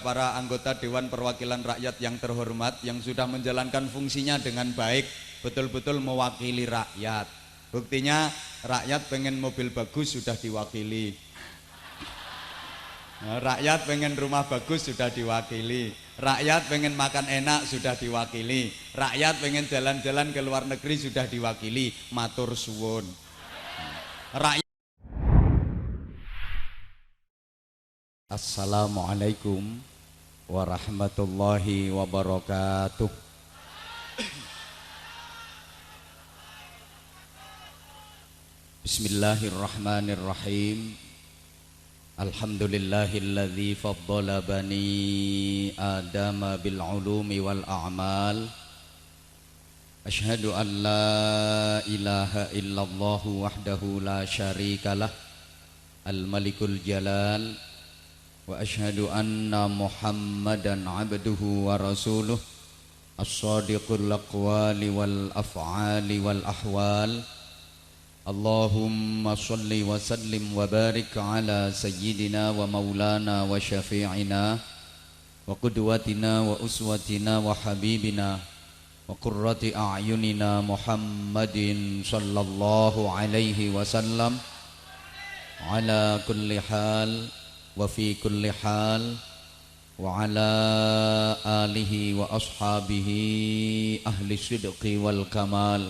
para anggota Dewan Perwakilan Rakyat yang terhormat yang sudah menjalankan fungsinya dengan baik, betul-betul mewakili rakyat. Buktinya rakyat pengen mobil bagus sudah diwakili, rakyat pengen rumah bagus sudah diwakili, rakyat pengen makan enak sudah diwakili, rakyat pengen jalan-jalan ke luar negeri sudah diwakili. Matur suwun. Rakyat. Assalamualaikum warahmatullahi wabarakatuh. Bismillahirrahmanirrahim. Alhamdulillahilladzi faddala bani adama bil ulumi wal a'mal. Asyhadu an la ilaha illallah wahdahu la syarikalah al-malikul jalal. Wa asyhadu anna Muhammadan abduhu wa rasuluh as-sadiqul aqwali wal af'ali wal ahwal. Allahumma salli wa sallim wa barik ala sayyidina wa maulana wa syafi'ina wa qudwatina wa uswatina wa habibina wa qurrati a'yunina Muhammadin sallallahu alaihi wasallam ala kulli hal wa fi kulli hal wa ala alihi wa ashabihi ahli sidqi wal kamal.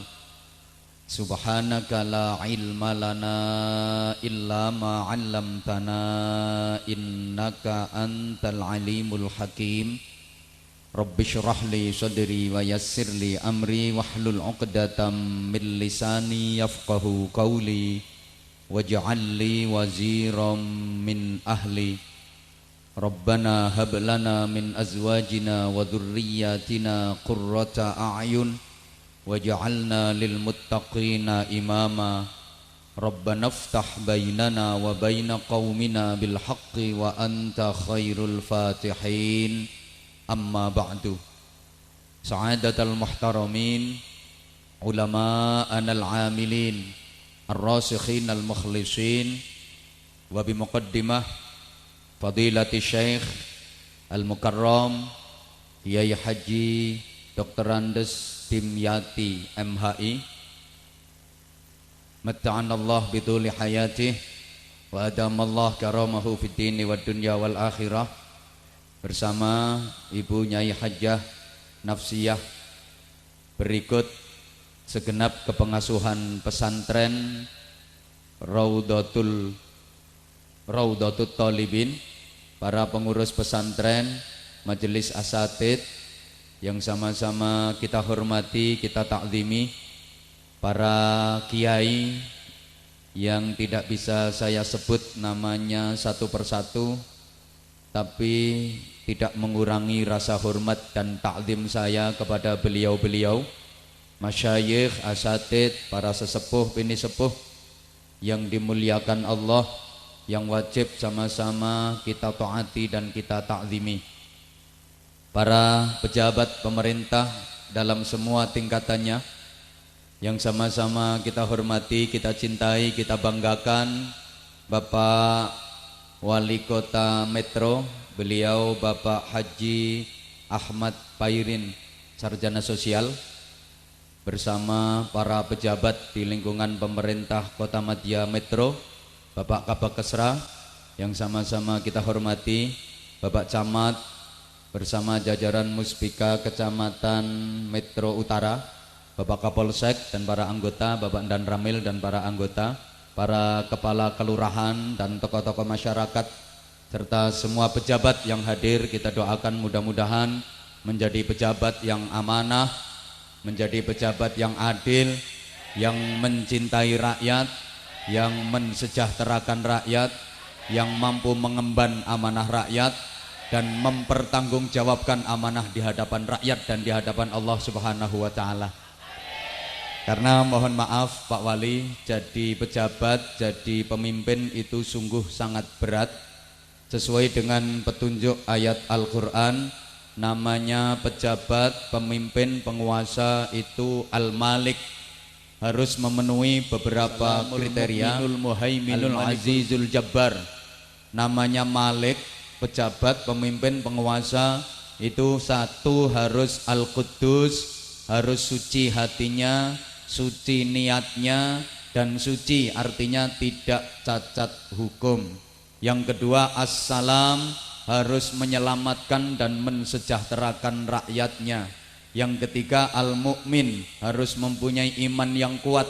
Subhanaka la ilma lana illa ma 'allamtana innaka antal alimul hakim. Rabbi shrah li sadri wa yassir li amri wahlul 'uqdatam min lisani yafqahu qawli waj'al li waziran min ahli. Rabbana hab lana min azwajina wa dhurriyyatina qurrata a'yun waj'alna lil muttaqina imama. Rabbana iftah bainana wa baina qaumina bil haqqi wa anta khairul fatihin. Amma ba'du. Sa'adatal muhtaramin, ulama'ana al-amilin, ar-rasikhin al-mukhlisin, wa bimuqaddimah fadilati syekh al-mukarram Kiai Haji Dr. Andes Dimyati MHI, matta'anallah biduli hayatih wa adamallah karamahu fid dini wad dunya wal akhirah, bersama Ibu Nyai Hajjah Nafsiyah. Berikut segenap kepengasuhan pesantren Raudhatul Thalibin, para pengurus pesantren, majelis asatid yang sama-sama kita hormati, kita takzimi, para kiai yang tidak bisa saya sebut namanya satu persatu, tapi tidak mengurangi rasa hormat dan takzim saya kepada beliau-beliau, masyayikh, asatid, para sesepuh, bini sepuh yang dimuliakan Allah, yang wajib sama-sama kita taati dan kita takzimi. Para pejabat pemerintah dalam semua tingkatannya yang sama-sama kita hormati, kita cintai, kita banggakan. Bapak Wali Kota Metro, beliau Bapak Haji Ahmad Pairin, sarjana sosial, bersama para pejabat di lingkungan pemerintah Kota Madya Metro, Bapak Kabak Kesra yang sama-sama kita hormati, Bapak Camat bersama jajaran Muspika Kecamatan Metro Utara, Bapak Kapolsek dan para anggota, Bapak Dan Ramil dan para anggota, para kepala kelurahan dan tokoh-tokoh masyarakat, serta semua pejabat yang hadir. Kita doakan mudah-mudahan menjadi pejabat yang amanah, menjadi pejabat yang adil, yang mencintai rakyat, yang mensejahterakan rakyat, yang mampu mengemban amanah rakyat dan mempertanggungjawabkan amanah di hadapan rakyat dan di hadapan Allah Subhanahu wa taala. Karena mohon maaf Pak Wali, jadi pejabat, jadi pemimpin itu sungguh sangat berat. Sesuai dengan petunjuk ayat Al-Qur'an, namanya pejabat, pemimpin, penguasa itu Al-Malik, harus memenuhi beberapa kriteria. Al-Muhaiminul Azizul Jabbar. Namanya Malik pejabat, pemimpin, penguasa itu satu harus al-Quddus, harus suci hatinya, suci niatnya, dan suci artinya tidak cacat hukum. Yang kedua as-salam, harus menyelamatkan dan mensejahterakan rakyatnya. Yang ketiga al-mu'min, harus mempunyai iman yang kuat.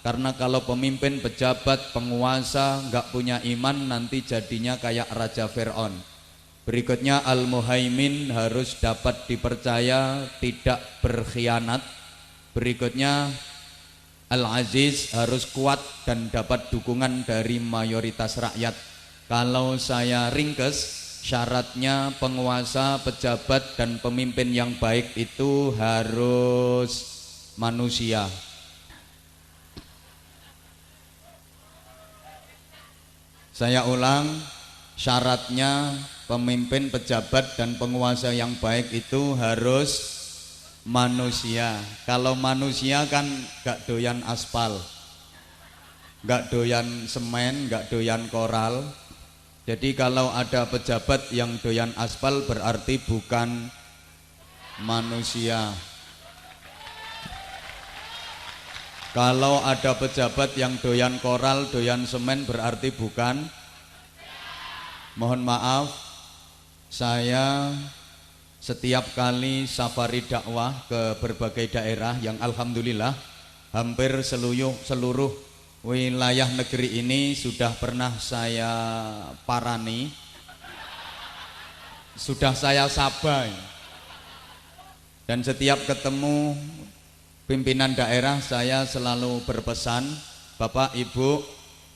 Karena kalau pemimpin, pejabat, penguasa nggak punya iman nanti jadinya kayak Raja Fir'aun. Berikutnya al-muhaimin, harus dapat dipercaya, tidak berkhianat. Berikutnya al-aziz, harus kuat dan dapat dukungan dari mayoritas rakyat. Kalau saya ringkes, syaratnya penguasa, pejabat, dan pemimpin yang baik itu harus manusia. Saya ulang, syaratnya pemimpin, pejabat, dan penguasa yang baik itu harus manusia. Kalau manusia kan gak doyan aspal, gak doyan semen, gak doyan koral. Jadi kalau ada pejabat yang doyan aspal berarti bukan manusia. Kalau ada pejabat yang doyan koral, doyan semen berarti bukan. Mohon maaf, saya setiap kali safari dakwah ke berbagai daerah yang alhamdulillah hampir seluruh wilayah negeri ini sudah pernah saya parani, sudah saya sabai. Dan setiap ketemu pimpinan daerah saya selalu berpesan, Bapak Ibu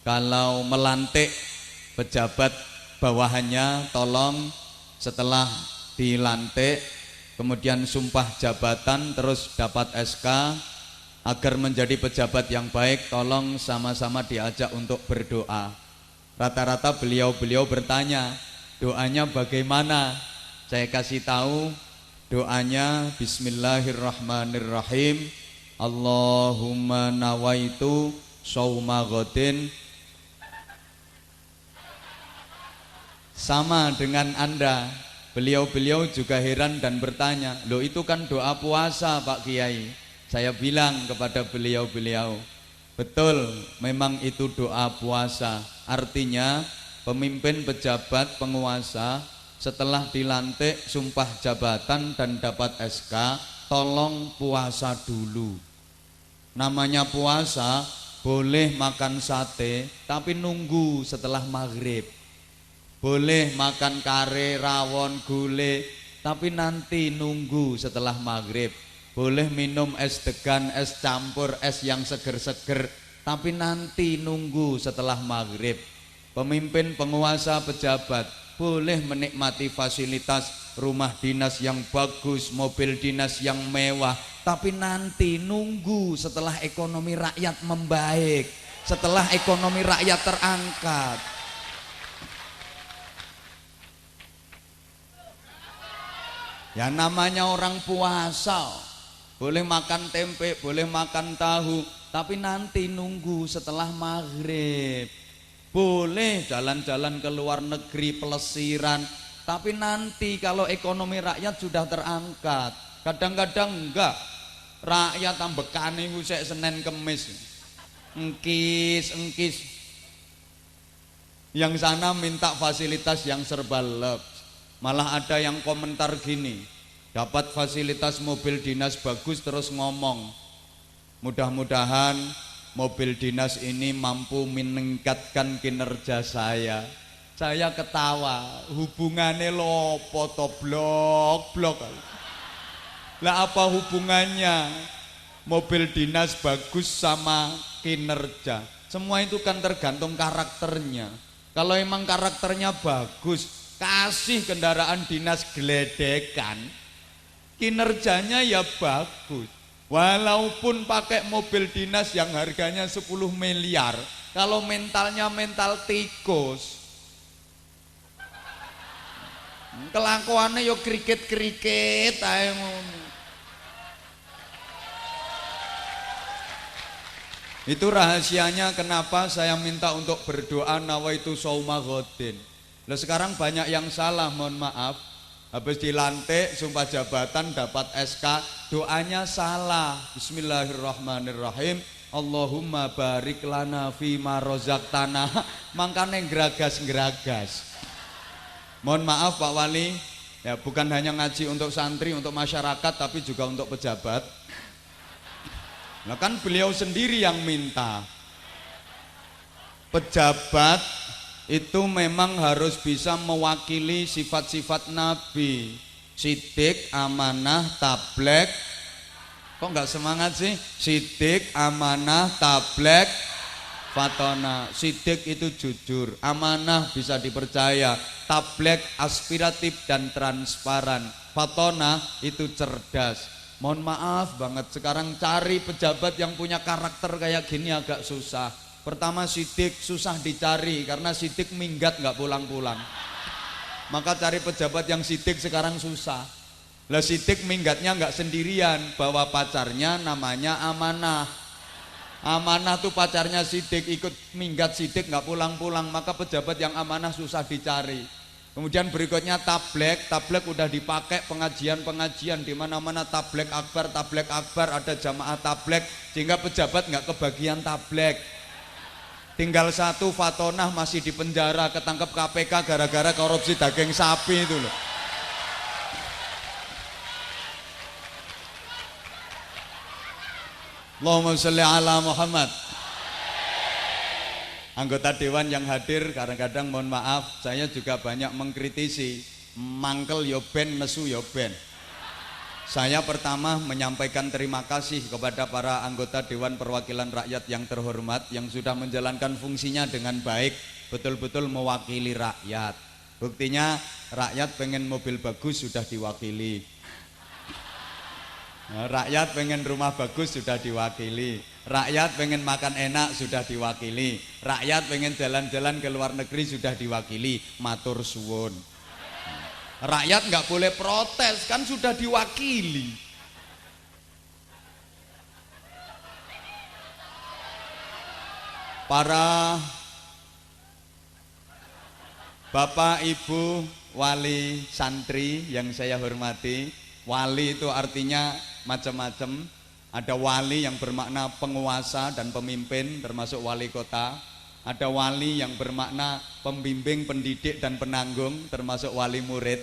kalau melantik pejabat bawahannya tolong setelah dilantik kemudian sumpah jabatan terus dapat SK, agar menjadi pejabat yang baik tolong sama-sama diajak untuk berdoa. Rata-rata beliau-beliau bertanya, doanya bagaimana? Saya kasih tahu, doanya Bismillahirrahmanirrahim. Allahumma nawaitu shauma ghadin. Sama dengan Anda. Beliau-beliau juga heran dan bertanya, loh itu kan doa puasa Pak Kiai. Saya bilang kepada beliau-beliau, betul, memang itu doa puasa. Artinya pemimpin, pejabat, penguasa setelah dilantik sumpah jabatan dan dapat SK, tolong puasa dulu. Namanya puasa, boleh makan sate tapi nunggu setelah maghrib. Boleh makan kare, rawon, gulai tapi nanti nunggu setelah maghrib. Boleh minum es degan, es campur, es yang seger-seger tapi nanti nunggu setelah maghrib. Pemimpin, penguasa, pejabat boleh menikmati fasilitas rumah dinas yang bagus, mobil dinas yang mewah tapi nanti nunggu setelah ekonomi rakyat membaik, setelah ekonomi rakyat terangkat. Ya namanya orang puasa, boleh makan tempe, boleh makan tahu, tapi nanti nunggu setelah maghrib. Boleh jalan-jalan ke luar negeri, pelesiran, tapi nanti kalau ekonomi rakyat sudah terangkat. Kadang-kadang enggak, rakyat ambekane usek Senin Kemis, engkis. Yang sana minta fasilitas yang serba lep. Malah ada yang komentar gini, dapat fasilitas mobil dinas bagus terus ngomong, mudah-mudahan mobil dinas ini mampu meningkatkan kinerja saya. Saya ketawa, hubungannya lopo to blok. Lah apa hubungannya mobil dinas bagus sama kinerja? Semua itu kan tergantung karakternya. Kalau emang karakternya bagus, kasih kendaraan dinas geledekan, kinerjanya ya bagus. Walaupun pakai mobil dinas yang harganya 10 miliar, kalau mentalnya mental tikus, kelakuannya yo kriket ae ngono. Itu rahasianya kenapa saya minta untuk berdoa nawaitu shauma ghadin. Loh sekarang banyak yang salah, mohon maaf. Habis dilantik sumpah jabatan dapat SK, doanya salah. Bismillahirrahmanirrahim. Allahumma barik lana fima rozaqtana. Mangkane geragas-geragas. Mohon maaf Pak Wali, ya bukan hanya ngaji untuk santri, untuk masyarakat, tapi juga untuk pejabat. Nah kan beliau sendiri yang minta. Pejabat itu memang harus bisa mewakili sifat-sifat Nabi. Sidik, amanah, tablek. Kok nggak semangat sih? Sidik, amanah, tablek, fatona. Sidik itu jujur, amanah bisa dipercaya, tablek aspiratif dan transparan, fatona itu cerdas. Mohon maaf banget, sekarang cari pejabat yang punya karakter kayak gini agak susah. Pertama sidik susah dicari karena sidik minggat nggak pulang-pulang. Maka cari pejabat yang sidik sekarang susah. Lah sidik minggatnya nggak sendirian, bawa pacarnya namanya amanah. Amanah tuh pacarnya sidik, ikut minggat sidik nggak pulang-pulang, maka pejabat yang amanah susah dicari. Kemudian berikutnya tablek, tablek udah dipakai pengajian-pengajian di mana-mana, tablek akbar ada jamaah tablek, sehingga pejabat nggak kebagian tablek. Tinggal satu fatonah masih di penjara, ketangkep KPK gara-gara korupsi daging sapi itu loh. Allahumma sholli ala Muhammad. Anggota dewan yang hadir, kadang-kadang mohon maaf, saya juga banyak mengkritisi, mangkel yo ben, nesu yo ben. Saya pertama menyampaikan terima kasih kepada para anggota Dewan Perwakilan Rakyat yang terhormat, yang sudah menjalankan fungsinya dengan baik, betul-betul mewakili rakyat. Buktinya rakyat pengen mobil bagus sudah diwakili. Rakyat pengen rumah bagus sudah diwakili. Rakyat pengen makan enak sudah diwakili. Rakyat pengen jalan-jalan ke luar negeri sudah diwakili. Matur suwun. Rakyat nggak boleh protes, kan sudah diwakili. Para Bapak Ibu wali santri yang saya hormati, wali itu artinya macam-macam. Ada wali yang bermakna penguasa dan pemimpin, termasuk wali kota. Ada wali yang bermakna pembimbing, pendidik dan penanggung, termasuk wali murid.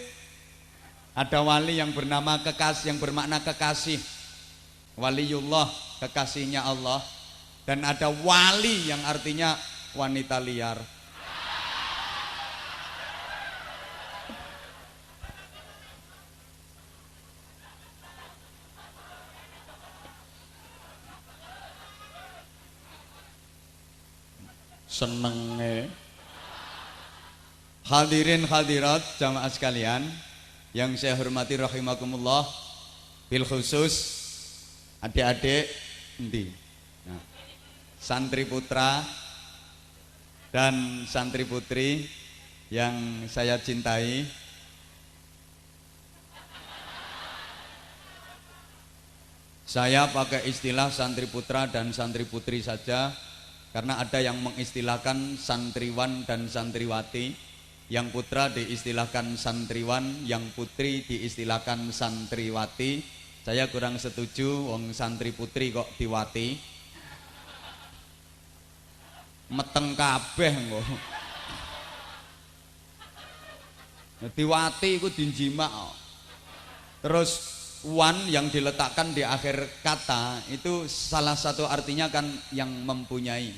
Ada wali yang bernama kekasih, yang bermakna kekasih, waliullah, kekasihnya Allah. Dan ada wali yang artinya wanita liar. Senenge. Hadirin hadirat jamaah sekalian yang saya hormati rahimakumullah, bil khusus adik-adik endi? Nah, santri putra dan santri putri yang saya cintai. Saya pakai istilah santri putra dan santri putri saja, karena ada yang mengistilahkan santriwan dan santriwati. Yang putra diistilahkan santriwan, yang putri diistilahkan santriwati. Saya kurang setuju, wong santri putri kok diwati. Meteng kabeh kok. Diwati iku dinjimak. Terus wan yang diletakkan di akhir kata itu salah satu artinya kan yang mempunyai.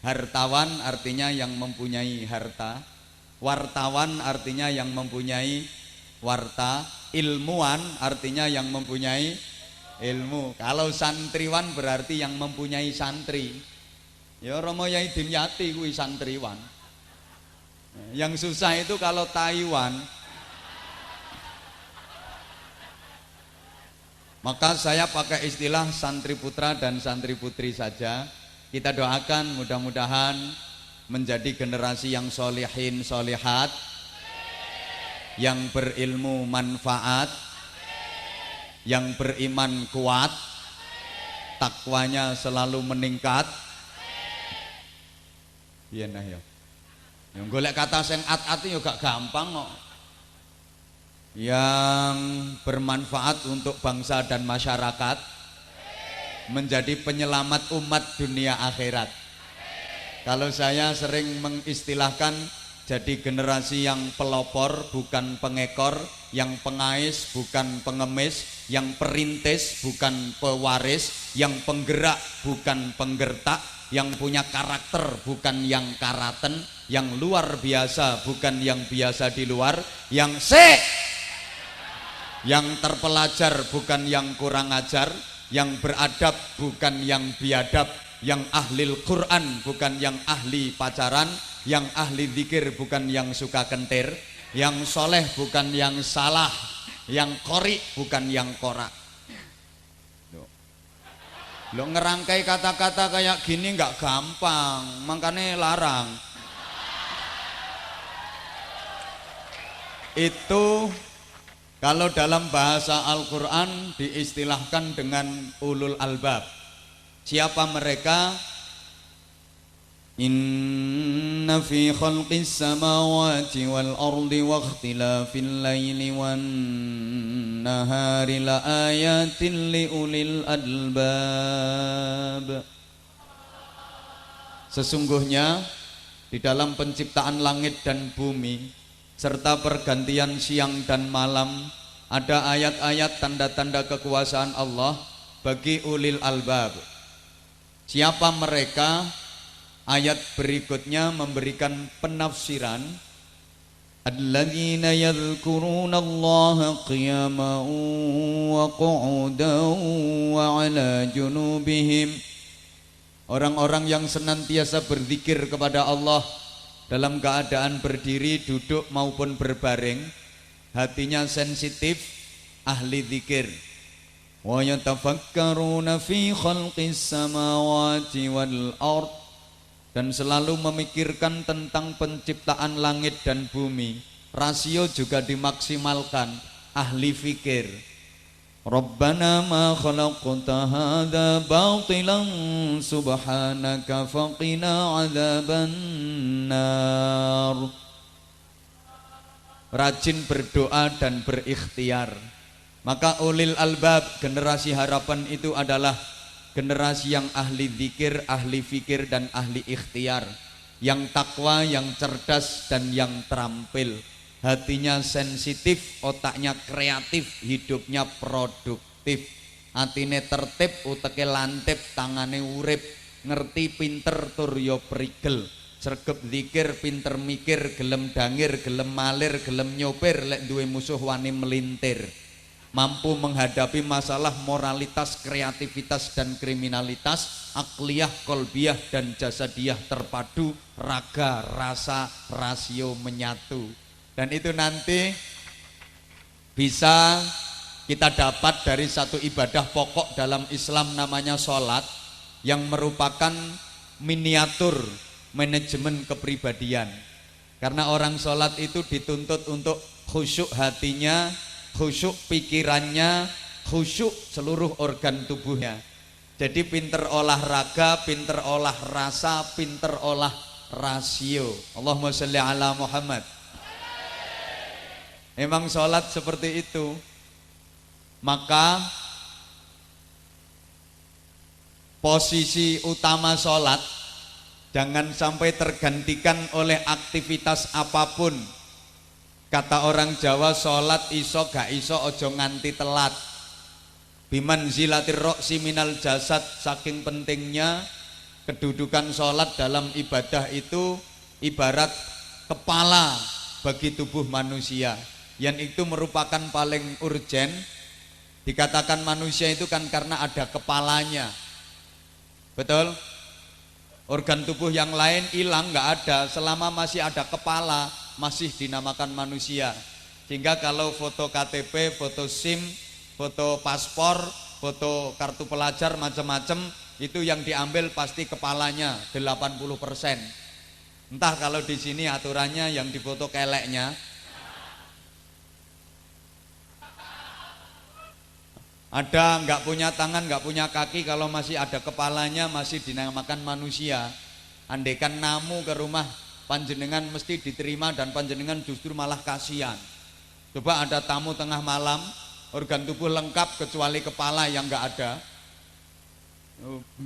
Hartawan artinya yang mempunyai harta. Wartawan artinya yang mempunyai warta. Ilmuwan artinya yang mempunyai ilmu. Kalau santriwan berarti yang mempunyai santri. Ya Romo Yai Dimyati kuwi santriwan. Yang susah itu kalau Taiwan. Maka saya pakai istilah santri putra dan santri putri saja. Kita doakan mudah-mudahan menjadi generasi yang solihin solihat, yang berilmu manfaat, yang beriman kuat, takwanya selalu meningkat. Iya nah ya. Yang golek kata sing at-at yo gak gampang kok. Yang bermanfaat untuk bangsa dan masyarakat, menjadi penyelamat umat dunia akhirat. Kalau saya sering mengistilahkan jadi generasi yang pelopor bukan pengekor, yang pengais bukan pengemis, yang perintis bukan pewaris, yang penggerak bukan penggertak, yang punya karakter bukan yang karaten, yang luar biasa bukan yang biasa di luar, yang yang terpelajar bukan yang kurang ajar, yang beradab bukan yang biadab, yang ahli Quran bukan yang ahli pacaran, yang ahli zikir bukan yang suka kentir, yang soleh bukan yang salah, yang qori bukan yang korak. Lo ngerangkai kata-kata kayak gini nggak gampang, makanya larang. Itu kalau dalam bahasa Al-Quran diistilahkan dengan ulul albab. Siapa mereka? Inna fi khalqis samawati wal ardi wa ikhtilafil laili wan nahari la ayatin li ulil albab. Sesungguhnya di dalam penciptaan langit dan bumi serta pergantian siang dan malam ada ayat-ayat tanda-tanda kekuasaan Allah bagi ulil albab. Siapa mereka? Ayat berikutnya memberikan penafsiran. Alladzina yadhkuruna Allaha qiyaman wa qu'udan wa 'ala junubihim. Orang-orang yang senantiasa berzikir kepada Allah dalam keadaan berdiri, duduk maupun berbaring, hatinya sensitif, ahli zikir. Wa yatafakkaruna fi khalqis samawati wal ard, dan selalu memikirkan tentang penciptaan langit dan bumi. Rasio juga dimaksimalkan, ahli fikir. Rabbana ma khalaqta hadza batilan subhanaka faqina adzabannar. Rajin berdoa dan berikhtiar. Maka ulil albab, generasi harapan itu adalah generasi yang ahli zikir, ahli fikir dan ahli ikhtiar, yang takwa, yang cerdas dan yang terampil. Hatinya sensitif, otaknya kreatif, hidupnya produktif. Atine tertib, uteke lantip, tangane urip, ngerti pinter tur yo prigel. Sregep zikir, pinter mikir, gelem dangir, gelem malir, gelem nyopir, lek duwe musuh wani melintir. Mampu menghadapi masalah moralitas, kreativitas dan kriminalitas, akliyah, kolbiyah dan jasadiyah terpadu, raga, rasa, rasio menyatu. Dan itu nanti bisa kita dapat dari satu ibadah pokok dalam Islam namanya sholat, yang merupakan miniatur manajemen kepribadian. Karena orang sholat itu dituntut untuk khusyuk hatinya, khusyuk pikirannya, khusyuk seluruh organ tubuhnya. Jadi pinter olahraga, pinter olah rasa, pinter olah rasio. Allahumma sholli ala Muhammad. Memang sholat seperti itu. Maka posisi utama sholat jangan sampai tergantikan oleh aktivitas apapun. Kata orang Jawa, sholat iso gak iso ojo nganti telat. Biman zilatir roksi minal jasad. Saking pentingnya kedudukan sholat dalam ibadah itu ibarat kepala bagi tubuh manusia, yang itu merupakan paling urgen. Dikatakan manusia itu kan karena ada kepalanya. Betul? Organ tubuh yang lain hilang, nggak ada. Selama masih ada kepala, masih dinamakan manusia. Sehingga kalau foto KTP, foto SIM, foto paspor, foto kartu pelajar, macam-macam, itu yang diambil pasti kepalanya 80%. Entah kalau di sini aturannya yang difoto keleknya. Ada nggak punya tangan, nggak punya kaki, kalau masih ada kepalanya masih dinamakan manusia. Andaikan namu ke rumah panjenengan mesti diterima dan panjenengan justru malah kasihan. Coba ada tamu tengah malam, organ tubuh lengkap kecuali kepala yang nggak ada,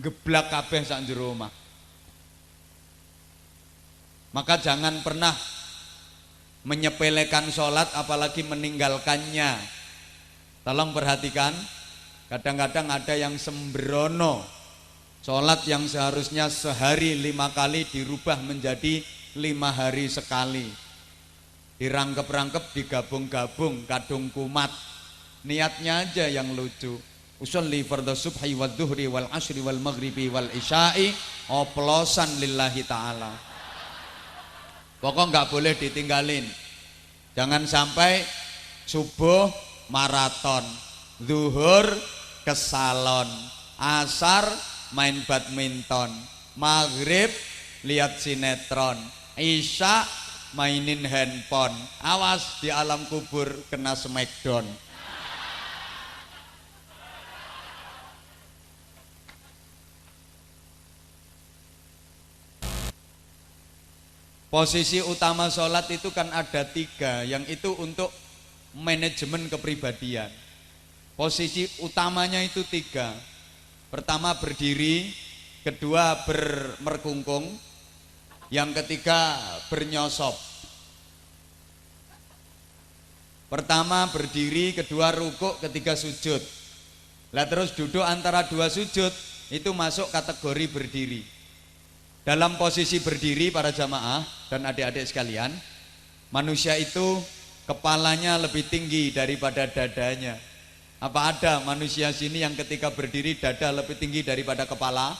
geblak kabeh sak jero omah. Maka jangan pernah menyepelekan sholat apalagi meninggalkannya. Tolong perhatikan, kadang-kadang ada yang sembrono, sholat yang seharusnya sehari 5 kali dirubah menjadi 5 hari sekali, dirangkep-rangkep, digabung-gabung, kadung kumat. Niatnya aja yang lucu. Usolli fardhu subhi wal dhuhri wal asri wal maghribi wal isya'i, oplosan lillahi ta'ala. Pokok nggak boleh ditinggalin. Jangan sampai subuh maraton, zuhur ke salon, asar main badminton, maghrib lihat sinetron, isya mainin handphone. Awas di alam kubur kena smackdown. Posisi utama sholat itu kan ada 3, yang itu untuk manajemen kepribadian. Posisi utamanya itu 3. Pertama berdiri, kedua bermerkungkung, yang ketiga bernyosop. Pertama berdiri, kedua rukuk, ketiga sujud. Lah terus duduk antara 2 sujud, itu masuk kategori berdiri. Dalam posisi berdiri para jamaah dan adik-adik sekalian, manusia itu kepalanya lebih tinggi daripada dadanya. Apa ada manusia sini yang ketika berdiri dada lebih tinggi daripada kepala?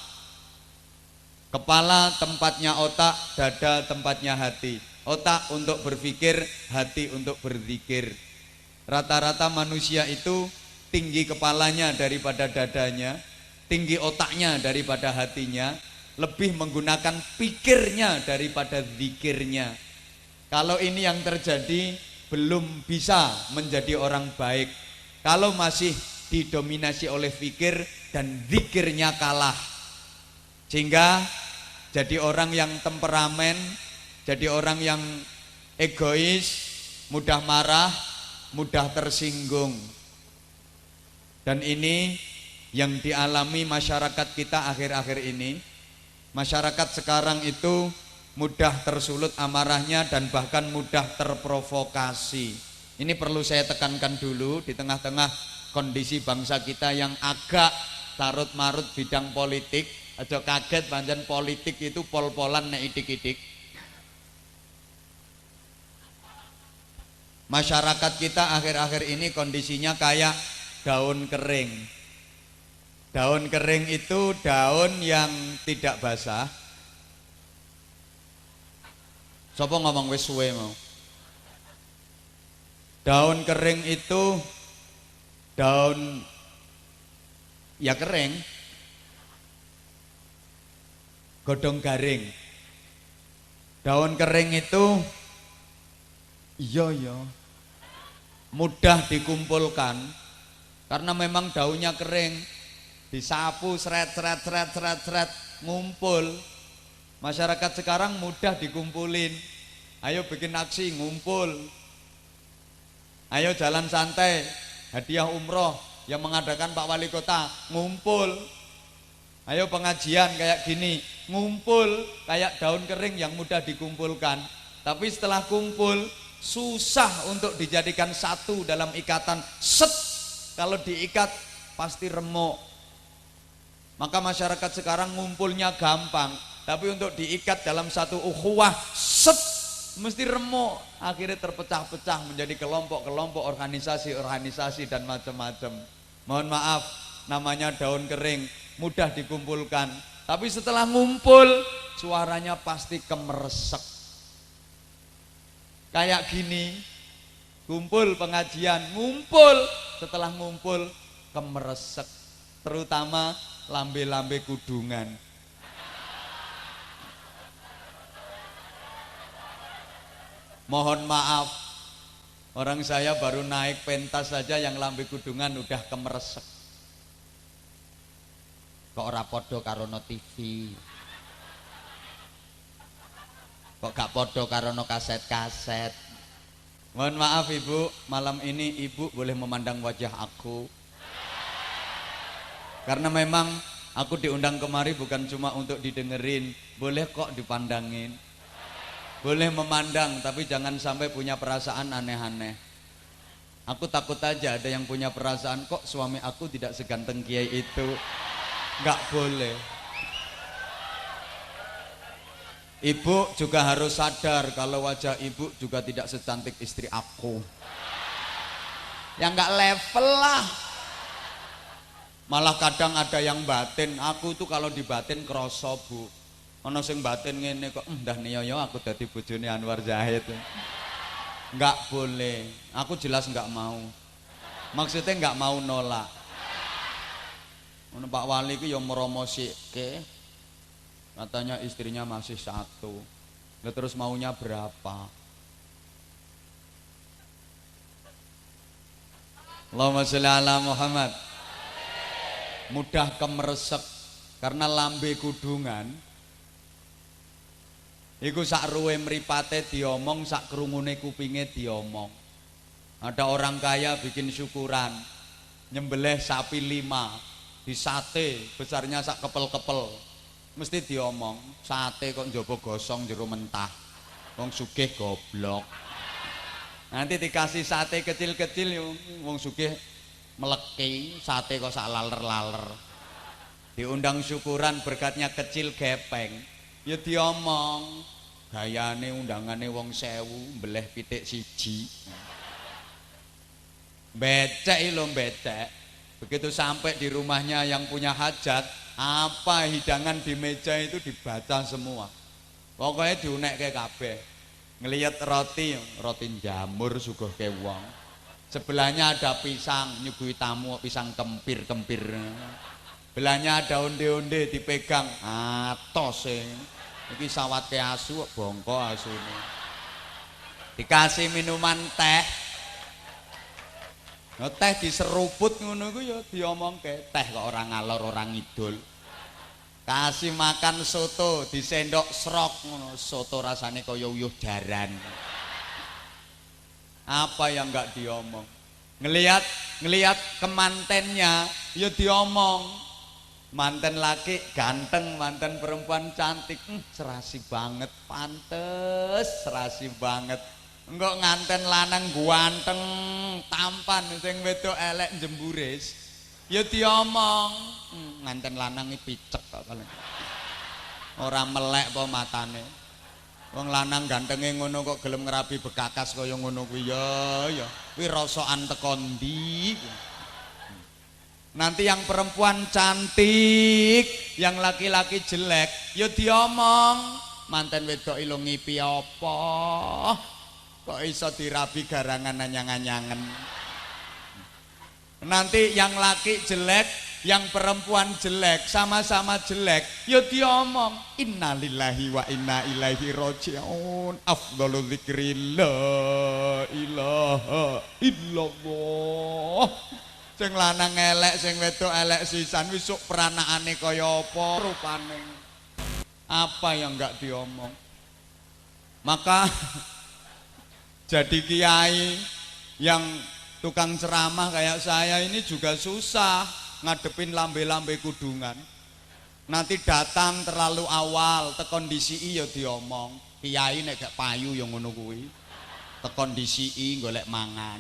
Kepala tempatnya otak, dada tempatnya hati. Otak untuk berpikir, hati untuk berzikir. Rata-rata manusia itu tinggi kepalanya daripada dadanya, tinggi otaknya daripada hatinya, lebih menggunakan pikirnya daripada zikirnya. Kalau ini yang terjadi, belum bisa menjadi orang baik. Kalau masih didominasi oleh pikir dan zikirnya kalah, sehingga jadi orang yang temperamen, jadi orang yang egois, mudah marah, mudah tersinggung. Dan ini yang dialami masyarakat kita akhir-akhir ini. Masyarakat sekarang itu mudah tersulut amarahnya dan bahkan mudah terprovokasi. Ini perlu saya tekankan dulu di tengah-tengah kondisi bangsa kita yang agak tarut-marut bidang politik. Aja kaget pancen politik itu pol-polan nek idik-idik. Masyarakat kita akhir-akhir ini kondisinya kayak daun kering. Daun kering itu daun yang tidak basah. Sopo ngomong wis suwe mau. Daun kering itu daun ya kering, godong garing. Daun kering itu iya mudah dikumpulkan karena memang daunnya kering. Disapu seret ngumpul. Masyarakat sekarang mudah dikumpulin. Ayo bikin aksi ngumpul. Ayo jalan santai, hadiah umroh yang mengadakan Pak Wali Kota ngumpul. Ayo pengajian kayak gini ngumpul, kayak daun kering yang mudah dikumpulkan. Tapi setelah kumpul susah untuk dijadikan satu dalam ikatan. Set, kalau diikat pasti remuk. Maka masyarakat sekarang ngumpulnya gampang, tapi untuk diikat dalam satu ukhuwah, set, mesti remuk. Akhirnya terpecah-pecah menjadi kelompok-kelompok, organisasi-organisasi dan macam-macam. Mohon maaf, namanya daun kering, mudah dikumpulkan. Tapi setelah ngumpul, suaranya pasti kemeresek. Kayak gini, kumpul pengajian, ngumpul, setelah ngumpul kemeresek. Terutama lambe-lambe kudungan. Mohon maaf, orang saya baru naik pentas saja yang lambe kudungan udah kemeresek. Kok ora podo karo no TV. Kok gak podo karono kaset-kaset. Mohon maaf Ibu, malam ini Ibu boleh memandang wajah aku. Karena memang aku diundang kemari bukan cuma untuk didengerin, boleh kok dipandangin. Boleh memandang, tapi jangan sampai punya perasaan aneh-aneh. Aku takut aja ada yang punya perasaan, kok suami aku tidak seganteng kiai itu. Gak boleh. Ibu juga harus sadar kalau wajah ibu juga tidak secantik istri aku. Ya nggak level lah. Malah kadang ada yang batin. Aku tuh kalau dibatin kroso Bu. Ono sing batin ngene kok ndah niyo aku dadi bojone Anwar Zahid. Nggak boleh. Aku jelas nggak mau. Maksudnya nggak mau nolak. Ono Pak Wali ku yo meromosike. Katanya istrinya masih satu. Nah, terus maunya berapa? Allahumma sholli ala Muhammad. Mudah kemeresek karena lambe kudungan. Iku sak ruwe mripate diomong, sak krungune kupinge diomong. Ada orang kaya bikin syukuran, nyembelih sapi 5, disate besarnya sak kepel-kepel. Mesti diomong, sate kok njaba gosong jero mentah. Wong sugih goblok. Nanti dikasih sate kecil-kecil wong sugih meleki, sate kok sak laler-laler. Diundang syukuran berkatnya kecil gepeng. Ya diomong, gayane undangane wong 1000, mbeleh pitik 1. Becek lho becek. Begitu sampai di rumahnya yang punya hajat, apa hidangan di meja itu dibaca semua. Pokoknya diunekke kabeh. Ngelihat roti jamur suguhke wong. Sebelahnya ada pisang, nyuguhi tamu pisang kempir-kempir. Belahnya ada onde-onde dipegang, atos iki sawatke asu bongko asune. Dikasih minuman teh. Nah, teh diseruput ngono ku ya diomongke, teh kok orang ngalor orang ngidul. Kasih makan soto disendok srok ngono, soto rasane kaya uyuh jaran. Apa yang enggak diomong? Ngelihat kemantennya ya diomong. Manten laki ganteng, manten perempuan cantik, serasi banget, pantes, serasi banget. Enggak nganten lanang guanteng tampan sing wedok elek jemburis ya diomong nganten lanang iki picek kok paling ora melek apa matane wong lanang gantenge ngono kok gelem ngerabi bekakas kaya ngono kuwi ya kuwi rasokan teko ndi. Nanti yang perempuan cantik yang laki-laki jelek ya diomong manten wedok ilo ngipi apa kok iso dirabi garangan anyang-anyangen. Nanti yang laki jelek, yang perempuan jelek, sama-sama jelek, ya diomong innalillahi wa inna ilaihi raji'un. Afdhalu dzikri la ilaha illallah. Sing lanang elek, sing wedok elek sisan wis sok peranakane kaya apa rupane. Apa yang enggak diomong? Maka jadi kiai yang tukang ceramah kayak saya ini juga susah ngadepin lambe-lambe kudungan. Nanti datang terlalu awal, tekon disi ya diomong. Kiai nek gak payu yang ngono kuwi. Tekon disi golek mangan.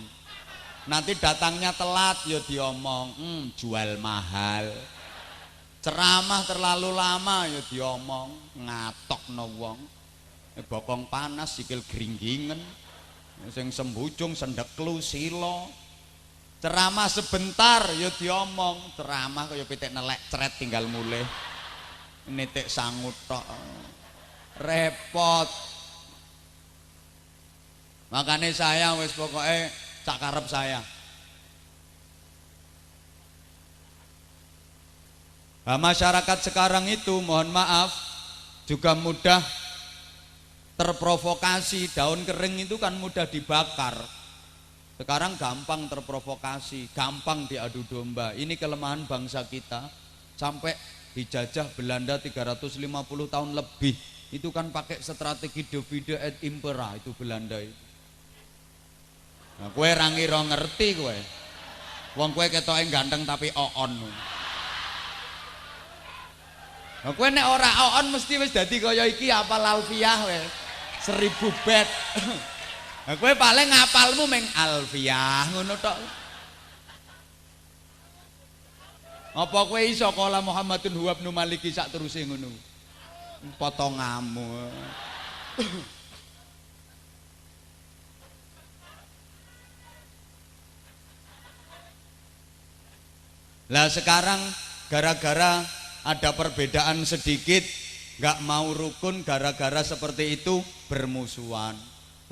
Nanti datangnya telat ya diomong, jual mahal. Ceramah terlalu lama ya diomong, ngatokno wong. Bokong panas sikil gringgingen. Sing sembujung sendeklu silo. Ceramah sebentar ya diomong, ceramah kaya pitik nelek cret tinggal mulih. Nitik sangut tok. Repot. Makanya saya wis pokoke sak karep saya. Nah, masyarakat sekarang itu mohon maaf juga mudah terprovokasi. Daun kering itu kan mudah dibakar. Sekarang gampang terprovokasi, gampang diadu domba. Ini kelemahan bangsa kita. Sampai dijajah Belanda 350 tahun lebih. Itu kan pakai strategi divide et impera itu Belanda itu. Nah, kowe ra ngira ngerti kowe. Wong kowe ketoke ganteng tapi oon. Nah, kowe nek ora oon mesti wis dadi kaya iki apal alfiah kowe. 1000 bet. Nah, kowe paling ngapalmu meng alfiah ngono tok. Apa kowe iso kala Muhammadun huwa ibnu Maliki sak teruse ngono? Potonganmu. Lah sekarang gara-gara ada perbedaan sedikit, nggak mau rukun, gara-gara seperti itu bermusuhan.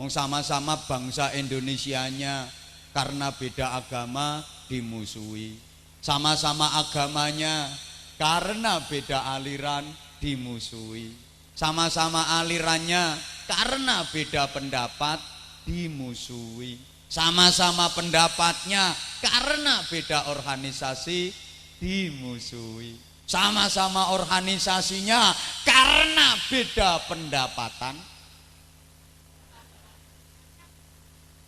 Wong sama-sama bangsa Indonesianya, karena beda agama dimusuhi. Sama-sama agamanya, karena beda aliran dimusuhi. Sama-sama alirannya, karena beda pendapat dimusuhi. Sama-sama pendapatnya, karena beda organisasi dimusuhi. Sama-sama organisasinya, karena beda pendapatan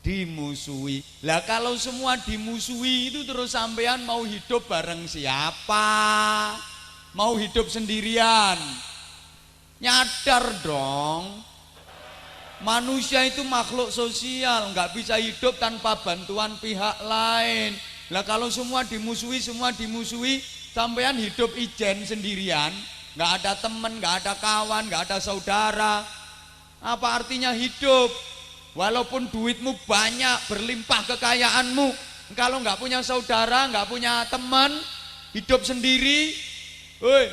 dimusuhi. Lah kalau semua dimusuhi itu terus sampean mau hidup bareng siapa? Mau hidup sendirian? Nyadar dong. Manusia itu makhluk sosial, nggak bisa hidup tanpa bantuan pihak lain. Lah kalau semua dimusuhi, sampean hidup ijen sendirian, nggak ada temen, nggak ada kawan, nggak ada saudara. Apa artinya hidup? Walaupun duitmu banyak, berlimpah kekayaanmu, kalau nggak punya saudara, nggak punya teman, hidup sendiri, woi,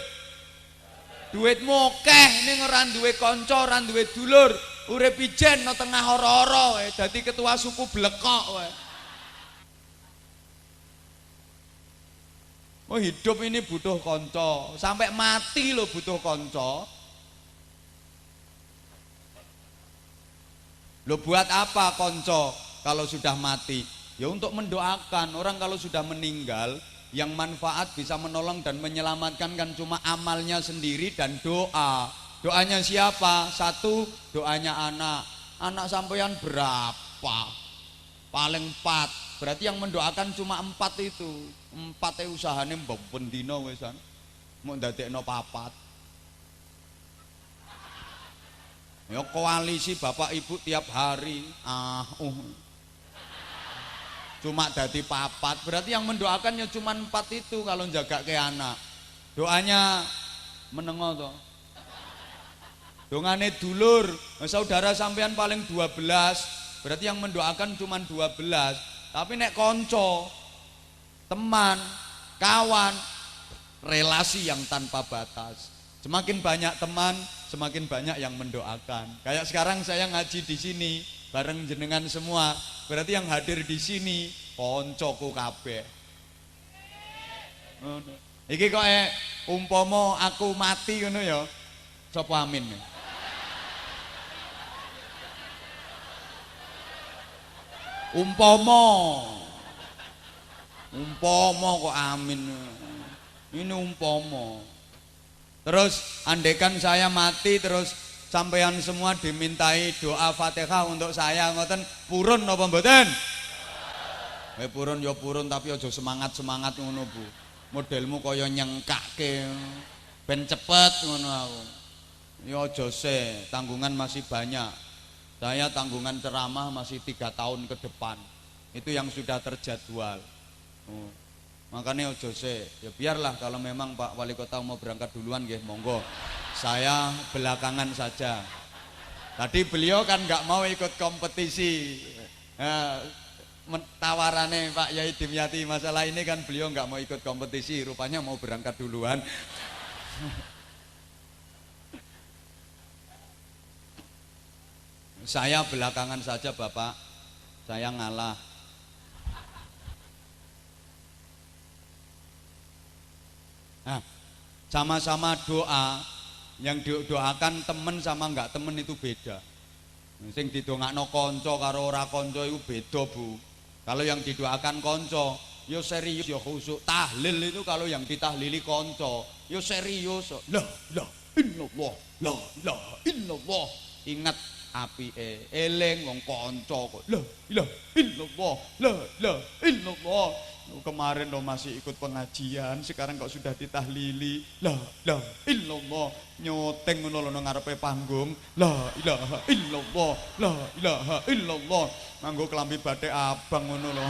duitmu akeh ning ora duwe kanca, ora duwe dulur, urip ijen nang tengah ora-ora, dadi ketua suku blekok wae. Oh, hidup ini butuh kanca, sampai mati lo butuh kanca. Lo buat apa konco kalau sudah mati? Ya untuk mendoakan. Orang kalau sudah meninggal, yang manfaat bisa menolong dan menyelamatkan kan cuma amalnya sendiri dan doa. Doanya siapa? Satu, doanya anak. Anak sampeyan berapa? Paling 4. Berarti yang mendoakan cuma 4 itu. 4 usahane mben dina wisan. Mau ndadekno 4. Ya koalisi bapak ibu tiap hari cuma dadi 4. Berarti yang mendoakannya cuma 4 itu kalau jaga ke anak. Doanya menengo toh. Dongane dulur, saudara sampean paling 12. Berarti yang mendoakan cuma 12. Tapi nek konco, teman, kawan, relasi yang tanpa batas. Semakin banyak teman, semakin banyak yang mendoakan. Kayak sekarang saya ngaji di sini bareng jenengan semua. Berarti yang hadir di sini koncoku kabeh. Iki kok umpama aku mati ngono ya. Sapa amin. Umpama kok amin. Ini umpama. Terus andekan saya mati terus sampean semua dimintai doa Fatihah untuk saya, ngoten purun napa mboten? Purun ya purun tapi aja semangat-semangat ngono, Bu. Modelmu kaya nyengkake ben cepet ngono aku. Ya aja se, tanggungan masih banyak. Saya tanggungan ceramah masih 3 tahun ke depan. Itu yang sudah terjadwal. Makanya ojo se, ya biarlah kalau memang Pak Wali Kota mau berangkat duluan nggih monggo. Saya belakangan saja. Tadi beliau kan nggak mau ikut kompetisi. Tawarannya Pak Yai Dimyati masalah ini kan beliau nggak mau ikut kompetisi, rupanya mau berangkat duluan. Saya belakangan saja Bapak, saya ngalah. Nah, sama-sama doa, yang didoakan temen sama enggak temen itu beda. Sing didongakno kanca karo ora kanca itu beda, Bu. Kalau yang didoakan kanca, yo serius, yo khusuk. Tahlil itu kalau yang ditahlili kanca, yo serius. Loh, illallah, la ilaha illallah. Ingat apike, eling wong kanca kok. La ilaha illallah, la ilaha illallah. Kemarin lo masih ikut pengajian, sekarang kok sudah ditahlili. La ilaha illallah. Nyoteng ngono lho nang ngarepe panggung. La ilaha illallah, la ilaha illallah. Nganggo klambi batik abang ngono lho.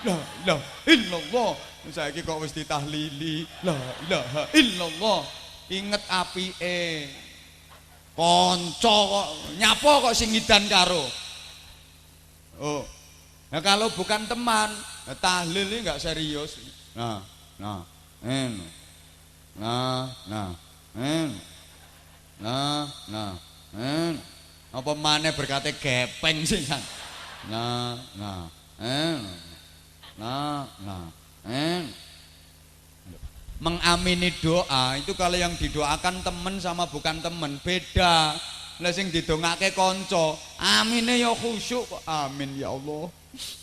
La ilaha illallah. Saiki kok wis ditahlili. La ilaha illallah. Inget apike. Kanca kok nyapa kok sing ngidan karo. Oh. Nah kalau bukan teman, tahlil ini nggak serius. Nah, apa maneh berkate gepeng sih kan? Mengamini doa itu kalau yang didoakan temen sama bukan temen beda. Lah sing didongake kanca, amine ya khusyuk kok. Amin ya Allah.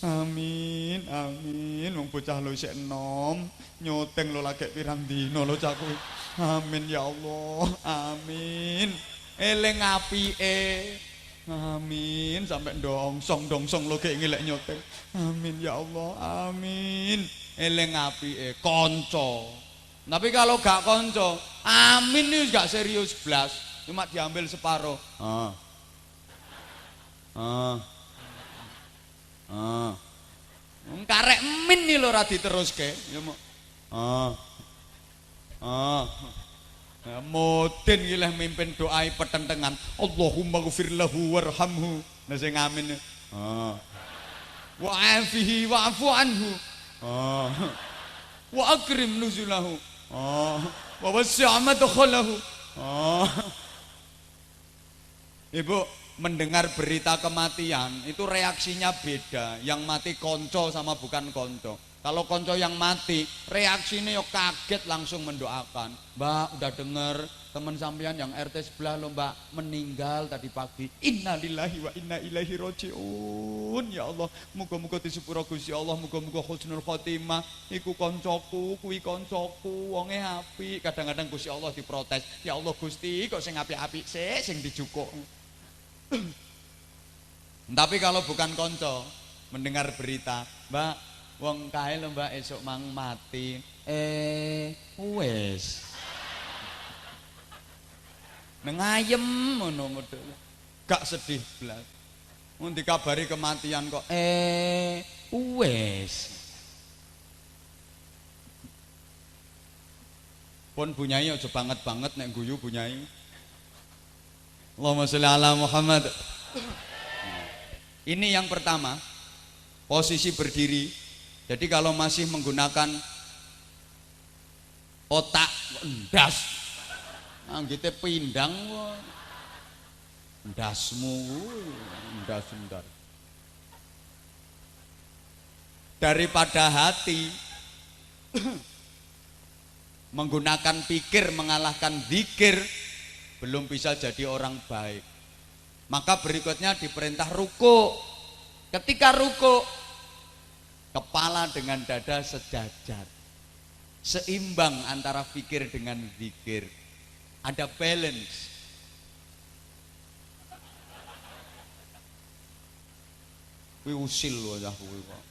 Amin, amin. Wong bocah lho isih enom, nyoteng lho lagi pirang dina lho cah kuwi. Amin ya Allah. Amin. Eling apike. Amin sampai dongsong lho gek ngelek nyoteng. Amin ya Allah. Amin. Eling apike kanca. Tapi kalau gak kanca, amin iki gak serius blas. Cuma diambil separuh. Karek min nih lho ra diteruske. Ya mau. Mudin iki leh mimpin doai petentengan. Allahumma ghfir lahu warhamhu. Nah sing amin. Wa afihi wa'fu anhu. Wa akrim nuzulahu. Wa wasi' madkhalahu. Ibu mendengar berita kematian itu reaksinya beda. Yang mati konco sama bukan konco. Kalau konco yang mati reaksinya yo kaget langsung mendoakan. Mbak udah denger teman sampean yang RT sebelah lo mbak meninggal tadi pagi. Innalillahi wa inna ilaihi rojiun. Ya Allah, muga-muga disepuro Gusti Allah, muga-muga husnul khotimah. Iku koncoku, kuwi koncoku, wonge apik. Kadang-kadang Gusti Allah diprotes. Ya Allah Gusti, kok sing apik-apik sih sing dijukuk. Tapi kalau bukan konco mendengar berita, Mbak, wong kae lho Mbak esuk mang mati. Wes. Nengayem ngono model. Gak sedih blas. Mun dikabari kematian kok wes. Pun bunyai aja banget-banget nek guyu bunyai. Allahumma sholli ala Muhammad. Ini yang pertama, posisi berdiri. Jadi kalau masih menggunakan otak ndas, anggite pindang ndasmu, ndas. Daripada hati menggunakan pikir mengalahkan zikir, belum bisa jadi orang baik. Maka berikutnya diperintah ruku. Ketika ruku, kepala dengan dada sejajar, seimbang antara pikir dengan zikir, ada balance. Kuwi usil lho ya kuwi kok.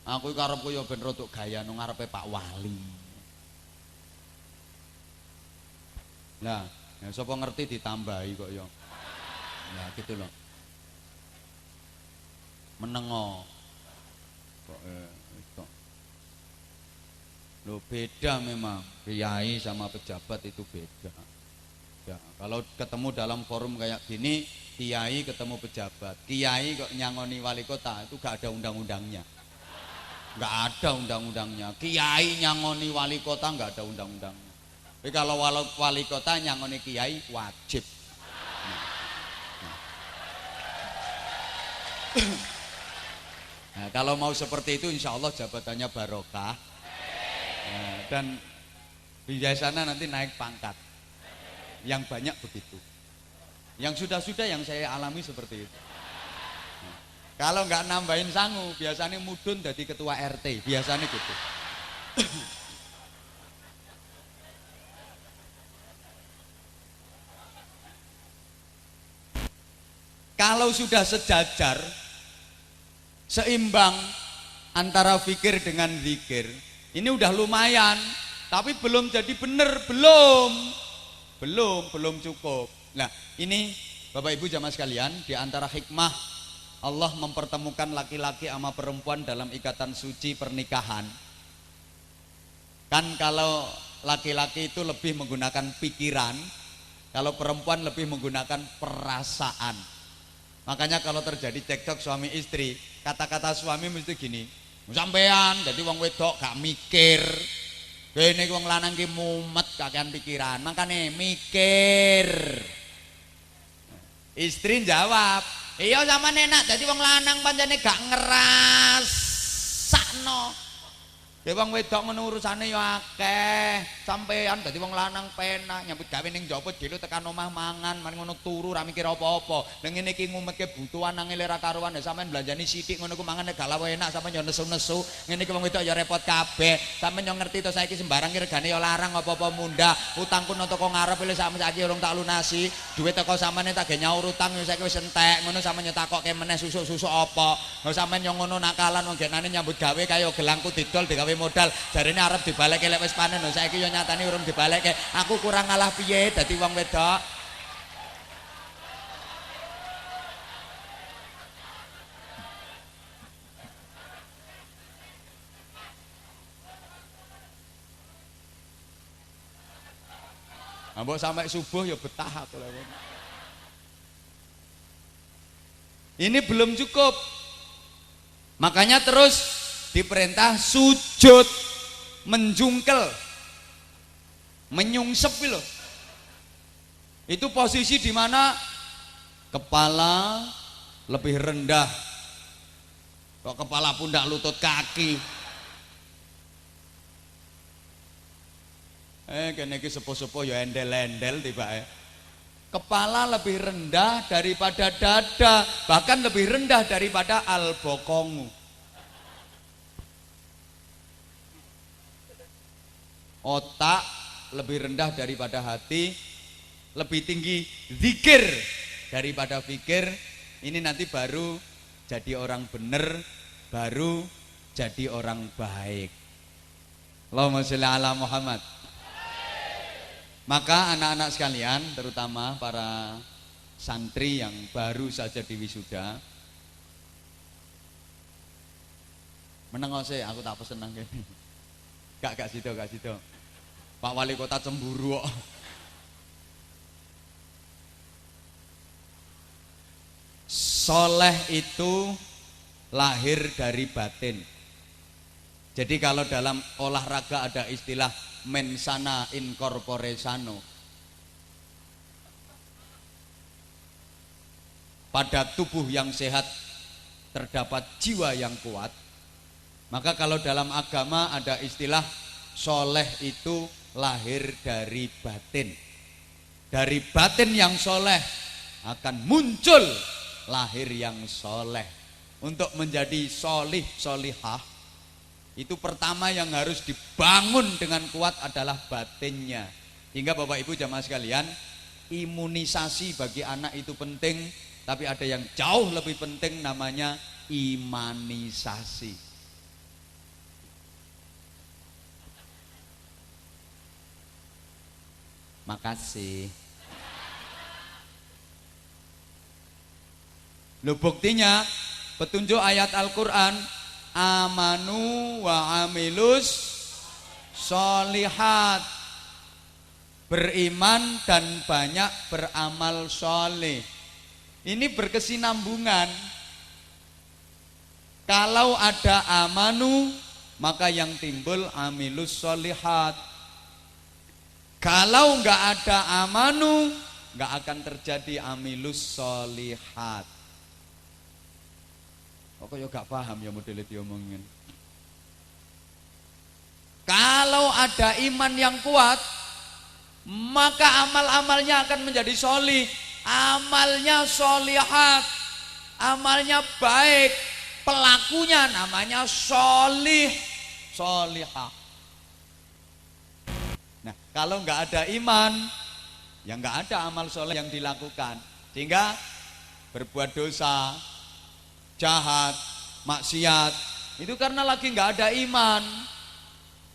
Aku karepku ya ben rodok gaya nang ngarepe Pak Wali. Nah, ya sapa ngerti ditambahi kok ya. Nah, gitu loh. Menengo. Kok Loh beda memang. Kiai sama pejabat itu beda. Ya, kalau ketemu dalam forum kayak gini, kiai ketemu pejabat. Kiai kok nyangoni wali kota itu gak ada undang-undangnya. Gak ada undang-undangnya. Kiai nyangoni wali kota gak ada undang-undangnya. Tapi kalau wali kota nyangoni kiai wajib. Nah, kalau mau seperti itu insya Allah jabatannya barokah. Nah, dan biasanya nanti naik pangkat. Yang banyak begitu. Yang sudah-sudah yang saya alami seperti itu. Nah, kalau nggak nambahin sangu, biasanya mudun jadi ketua RT, biasanya gitu. Kalau sudah sejajar, seimbang antara fikir dengan zikir, ini udah lumayan, tapi belum jadi benar, belum cukup. Nah, ini Bapak Ibu jamaah sekalian, di antara hikmah Allah mempertemukan laki-laki sama perempuan dalam ikatan suci pernikahan. Kan kalau laki-laki itu lebih menggunakan pikiran, kalau perempuan lebih menggunakan perasaan. Makanya kalau terjadi cekcok suami istri, kata-kata suami mesti gini, sampean jadi wong wedok gak mikir, ini wong lanang ki mumet kakean pikiran, makanya mikir. Istri jawab, iya sama enak, jadi wong lanang pancene gak ngerasakno. Ya wong wedok ngono urusane ya akeh. Sampean dadi wong lanang penak nyambut gawe ning njaba dhewe tekan omah mangan, mari ngono turu ra mikir apa-apa. Ning ngene iki ngumetke butuhan nang ra karuan ya sampean belanjani sithik ngono ku mangane gak lawe enak sampean yo nesu-nesu. Ngene iki wong wedok ya repot kabeh. Sampean yo ngerti to saiki sembarang ki regane yo larang apa-apa munda. Utangku nang toko ngarep lho saiki urung tak lunasi. Duit teko sampean tak ge nyaur utang yo saiki wis entek. Ngono sampean yo takokke meneh susuk-susuk apa. Lho sampean yo ngono nakalan wong genane nyambut gawe kaya gelangku didol digawe modal jarene arep dibalekke lek wis panen lho saiki yo nyatane urung dibalekke. Aku kurang ngalah piye dadi wong wedok. Mbok sampai subuh ya betah aku lek. Ini belum cukup. Makanya terus diperintah sujud, menjungkel, menyungsep loh. Itu posisi di mana kepala lebih rendah. Kok kepala pundak lutut kaki. Kene iki sepo-sepo ya endel-endel tibake. Kepala lebih rendah daripada dada, bahkan lebih rendah daripada al-bokongu. Otak lebih rendah daripada hati, lebih tinggi zikir daripada fikir. Ini nanti baru jadi orang benar, baru jadi orang baik. Allahumma sholli ala Muhammad. Maka anak-anak sekalian, terutama para santri yang baru saja diwisuda, meneng ose, aku tak pesen nang kene. Gak situ. Pak Wali Kota cemburu kok. Soleh itu lahir dari batin. Jadi kalau dalam olahraga ada istilah mensana in corpore sano. Pada tubuh yang sehat terdapat jiwa yang kuat. Maka kalau dalam agama ada istilah soleh itu lahir dari batin. Dari batin yang soleh akan muncul lahir yang soleh. Untuk menjadi solih, solihah, itu pertama yang harus dibangun dengan kuat adalah batinnya. Hingga Bapak Ibu jamaah sekalian, imunisasi bagi anak itu penting, tapi ada yang jauh lebih penting namanya imanisasi. Makasih. Loh buktinya petunjuk ayat Al-Quran, amanu wa amilus solihat, beriman dan banyak beramal soleh. Ini berkesinambungan. Kalau ada amanu, maka yang timbul amilus solihat. Kalau enggak ada amanu, enggak akan terjadi amilus solihat. Kok ya gak paham ya modelnya diomongin. Kalau ada iman yang kuat, maka amal-amalnya akan menjadi solih. Amalnya solihat, amalnya baik, pelakunya namanya solih, solihah. Nah, kalau nggak ada iman, ya nggak ada amal soleh yang dilakukan. Sehingga berbuat dosa, jahat, maksiat, itu karena lagi nggak ada iman.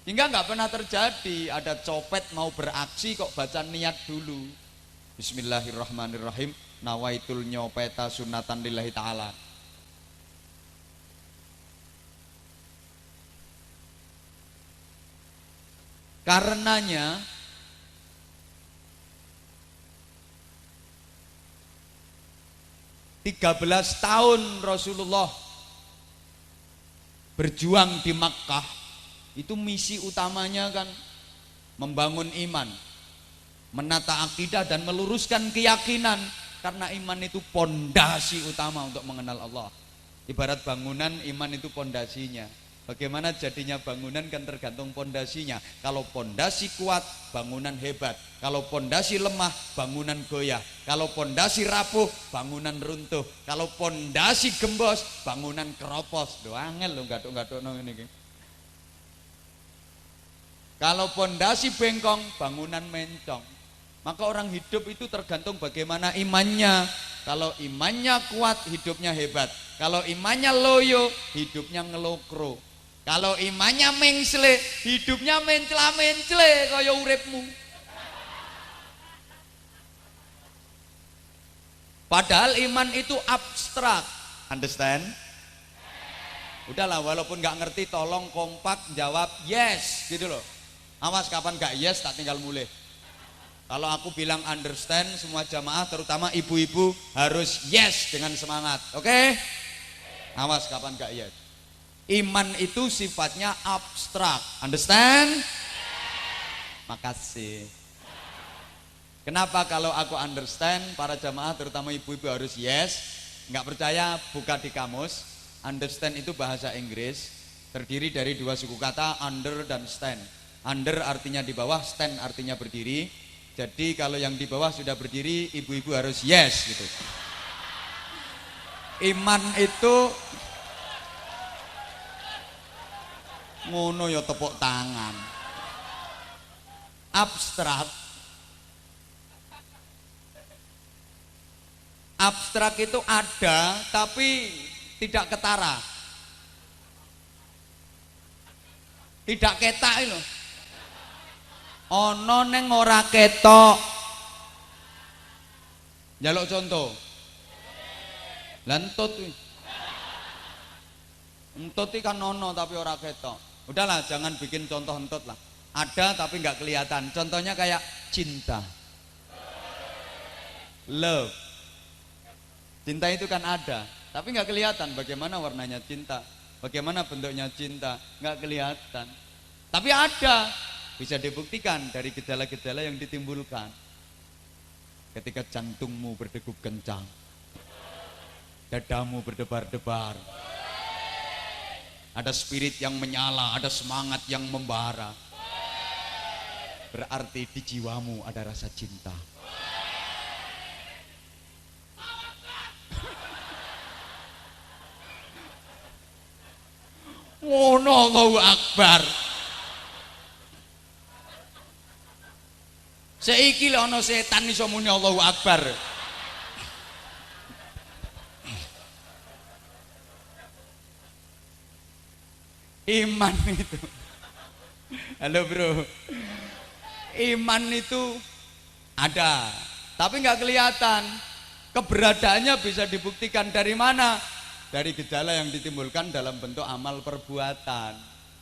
Hingga nggak pernah terjadi ada copet mau beraksi kok baca niat dulu. Bismillahirrahmanirrahim. Nawaitul nyopeta sunatan lillahi ta'ala. Karenanya 13 tahun Rasulullah berjuang di Makkah, itu misi utamanya kan membangun iman, menata akidah dan meluruskan keyakinan, karena iman itu pondasi utama untuk mengenal Allah. Ibarat bangunan, iman itu pondasinya. Bagaimana jadinya bangunan kan tergantung pondasinya. Kalau pondasi kuat, bangunan hebat. Kalau pondasi lemah, bangunan goyah. Kalau pondasi rapuh, bangunan runtuh. Kalau pondasi gembos, bangunan keropos. Doangel lho gathuk-gathukno ngene iki. Kalau pondasi bengkong, bangunan mencong. Maka orang hidup itu tergantung bagaimana imannya. Kalau imannya kuat, hidupnya hebat. Kalau imannya loyo, hidupnya ngelokro. Kalau imannya mengsle, hidupnya mencela-mencele kaya uripmu. Padahal iman itu abstrak. Understand? Udahlah, walaupun nggak ngerti tolong kompak jawab yes gitu loh. Awas kapan nggak yes tak tinggal mulai. Kalau aku bilang understand, semua jamaah terutama ibu-ibu harus yes dengan semangat. Oke? Awas kapan nggak yes. Iman itu sifatnya abstrak. Understand? Makasih. Kenapa kalau aku understand, para jamaah terutama ibu-ibu harus yes? Nggak percaya, buka di kamus. Understand itu bahasa Inggris, terdiri dari dua suku kata, under dan stand. Under artinya di bawah, stand artinya berdiri. Jadi kalau yang di bawah sudah berdiri, ibu-ibu harus yes gitu. Iman itu ngono ya tepuk tangan. Abstrak. Abstrak itu ada tapi tidak ketara. Tidak ketak lho. Ana ning ora ketok. Njaluk contoh. Lantut kuwi. Entut iki kan ono tapi ora ketok. Udahlah, jangan bikin contoh entut lah. Ada tapi nggak kelihatan. Contohnya kayak cinta. Love. Cinta itu kan ada, tapi nggak kelihatan bagaimana warnanya cinta, bagaimana bentuknya cinta, nggak kelihatan. Tapi ada, bisa dibuktikan dari gejala-gejala yang ditimbulkan. Ketika jantungmu berdegup kencang, dadamu berdebar-debar, ada spirit yang menyala, ada semangat yang membara. Berarti di jiwamu ada rasa cinta. Ngono, Allahu Akbar. Saiki lho ana setan iso muni Allahu Akbar. Iman itu, halo bro, iman itu ada, tapi nggak kelihatan. Keberadaannya bisa dibuktikan dari mana? Dari gejala yang ditimbulkan dalam bentuk amal perbuatan.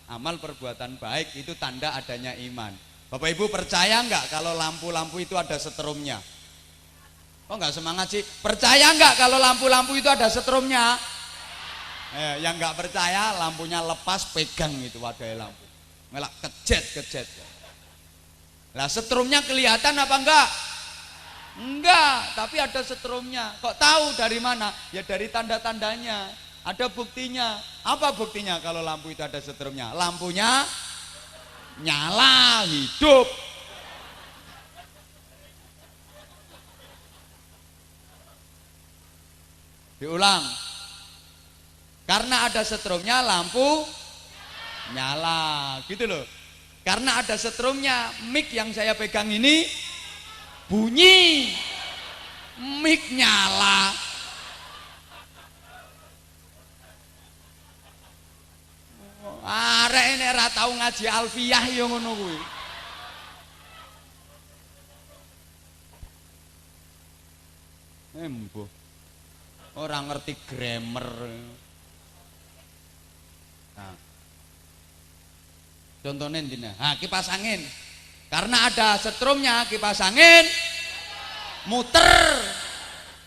Amal perbuatan baik itu tanda adanya iman. Bapak Ibu percaya nggak kalau lampu-lampu itu ada setrumnya? Oh nggak semangat sih? Percaya nggak kalau lampu-lampu itu ada setrumnya? Yang nggak percaya lampunya lepas pegang itu wadahnya lampu, ngelak kejet. Lah setrumnya kelihatan apa enggak? Enggak, tapi ada setrumnya. Kok tahu dari mana? Ya dari tanda-tandanya. Ada buktinya. Apa buktinya kalau lampu itu ada setrumnya? Lampunya nyala, hidup. Diulang. Karena ada setrumnya lampu nyala, gitu loh. Karena ada setrumnya, mic yang saya pegang ini bunyi, mic nyala. Arek ini ora tau ngaji alfiyah ya ngono kuwi. Embo. Ora ngerti grammar. Nah. Contohnya dina. Nah, kipas angin. Karena ada setrumnya kipas angin muter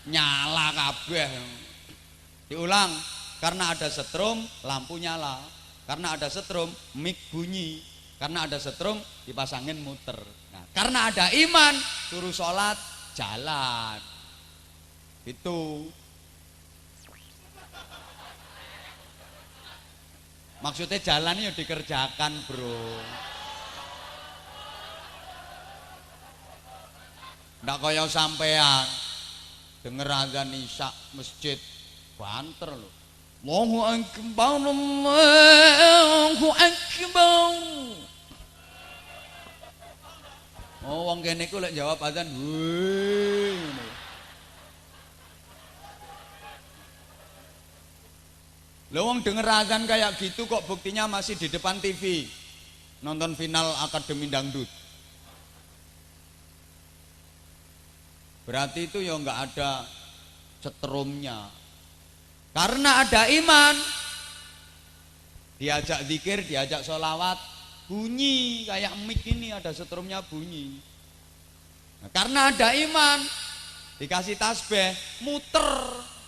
nyala kabeh. Diulang. Karena ada setrum lampu nyala. Karena ada setrum mic bunyi. Karena ada setrum kipas angin muter. Nah, karena ada iman suruh sholat jalan. Itu maksudnya jalan ya dikerjakan bro. Ndak kaya sampean denger azan isya masjid banter lho. Allahu akbar Allahu akbar. Oh wong kene ku lek jawab azan wih ngono. Lho wong denger azan kayak gitu kok buktinya masih di depan TV nonton final Akademi Dangdut. Berarti itu ya enggak ada setrumnya. Karena ada iman. Diajak zikir, diajak sholawat, bunyi kayak mic ini ada setrumnya bunyi. Nah, karena ada iman, dikasih tasbih, muter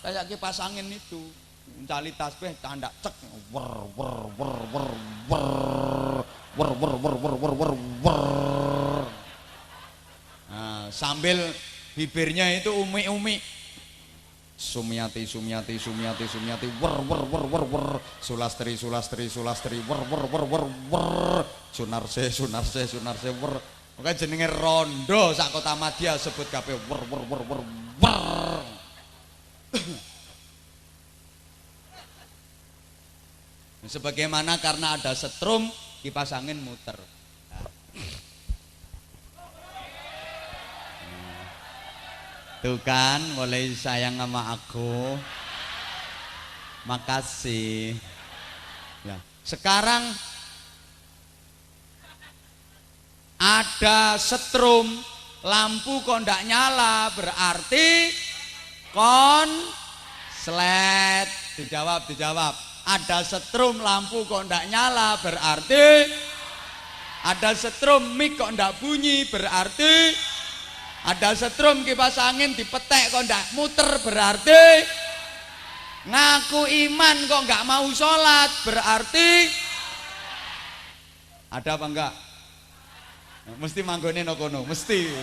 kayak kipas angin itu. Mencari tasbih tanda cek wer wer wer wer wer wer wer wer wer wer wer wer. Nah, sambil bibirnya itu umi-umi. Sumiati sumiati sumiati sumiati wer wer wer wer wer. Sulastri sulastri sulastri wer wer wer wer wer. Sunarse sunarse sunarse wer. Makanya jenenge rondo sak Kota Madya sebut kabeh wer wer wer wer wer. Sebagaimana karena ada setrum kipas angin muter. Tuh kan mulai sayang sama aku. Makasih. Ya, sekarang ada setrum lampu kok ndak nyala berarti konslet. Dijawab. Ada setrum lampu kok ndak nyala berarti ada setrum mic kok ndak bunyi berarti ada setrum kipas angin dipetek kok ndak muter berarti ngaku iman kok nggak mau sholat berarti ada apa enggak? Mesti manggone no kono, mesti.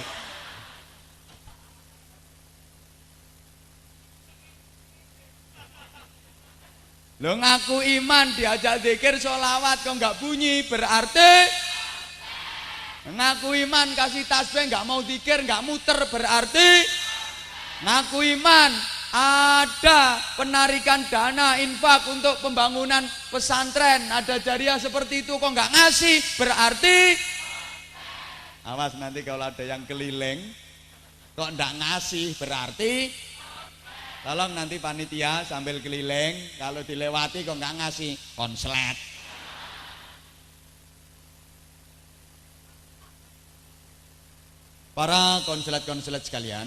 Lo ngaku iman diajak zikir sholawat kok nggak bunyi berarti ngaku iman kasih tasbih nggak mau zikir nggak muter berarti ngaku iman ada penarikan dana infak untuk pembangunan pesantren ada jariah seperti itu kok nggak ngasih berarti awas nanti kalau ada yang keliling kok nggak ngasih berarti tolong nanti panitia sambil keliling kalau dilewati kok nggak ngasih konslet. Para konslet-konslet sekalian.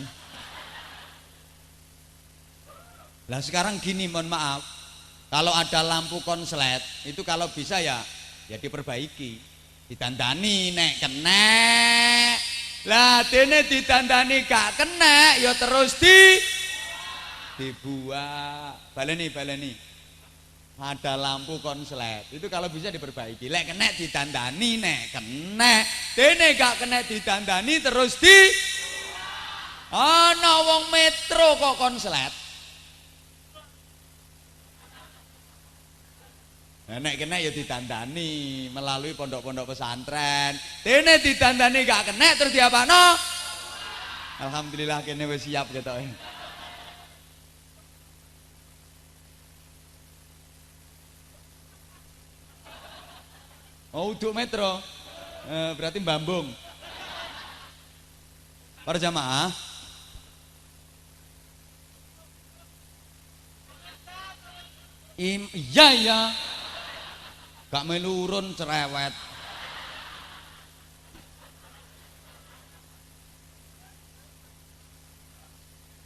Lah sekarang gini mohon maaf. Kalau ada lampu konslet itu kalau bisa ya diperbaiki. Ditandani nek kena. Lah dene ditandani gak kena ya terus dibuat. Baleni ada lampu konslet itu kalau bisa diperbaiki lek kena ditandani nek kena dene gak kena ditandani terus ana wong metro kok konslet nek kena ya ditandani melalui pondok-pondok pesantren dene ditandani gak kena terus diapano alhamdulillah kene wis siap ketoke. Oh uduk metro berarti Bambung. Para jamaah iya Gak melu urun cerewet.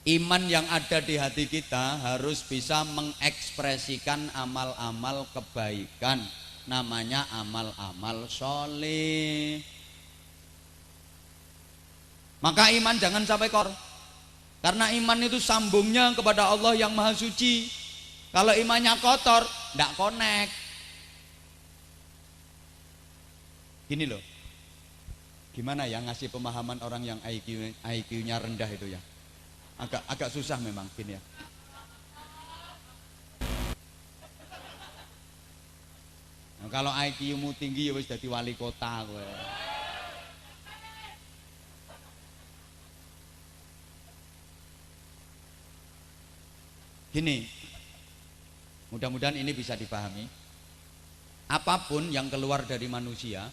Iman yang ada di hati kita harus bisa mengekspresikan amal-amal kebaikan. Namanya amal-amal soleh. Maka iman jangan sampai kotor. Karena iman itu sambungnya kepada Allah yang Maha Suci. Kalau imannya kotor, tidak connect. Gini loh. Gimana ya ngasih pemahaman orang yang IQ-nya rendah itu ya? Agak susah memang gini ya. Nah, kalau IQ-mu tinggi ya wis dadi wali kota kowe. Gini. Mudah-mudahan ini bisa dipahami. Apapun yang keluar dari manusia,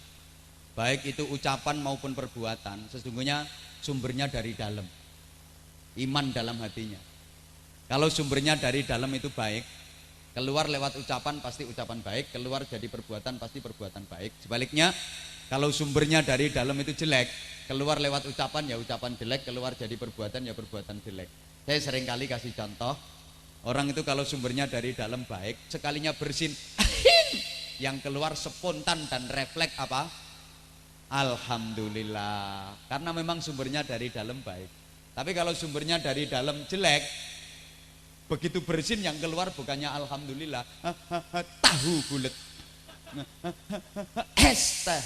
baik itu ucapan maupun perbuatan, sesungguhnya sumbernya dari dalam. Iman dalam hatinya. Kalau sumbernya dari dalam itu baik, keluar lewat ucapan pasti ucapan baik, keluar jadi perbuatan pasti perbuatan baik. Sebaliknya, kalau sumbernya dari dalam itu jelek, keluar lewat ucapan ya ucapan jelek, keluar jadi perbuatan ya perbuatan jelek. Saya sering kali kasih contoh, orang itu kalau sumbernya dari dalam baik, sekalinya bersin, yang keluar spontan dan refleks apa? Alhamdulillah. Karena memang sumbernya dari dalam baik. Tapi kalau sumbernya dari dalam jelek, begitu bersin yang keluar bukannya alhamdulillah, tahu bulet, es teh,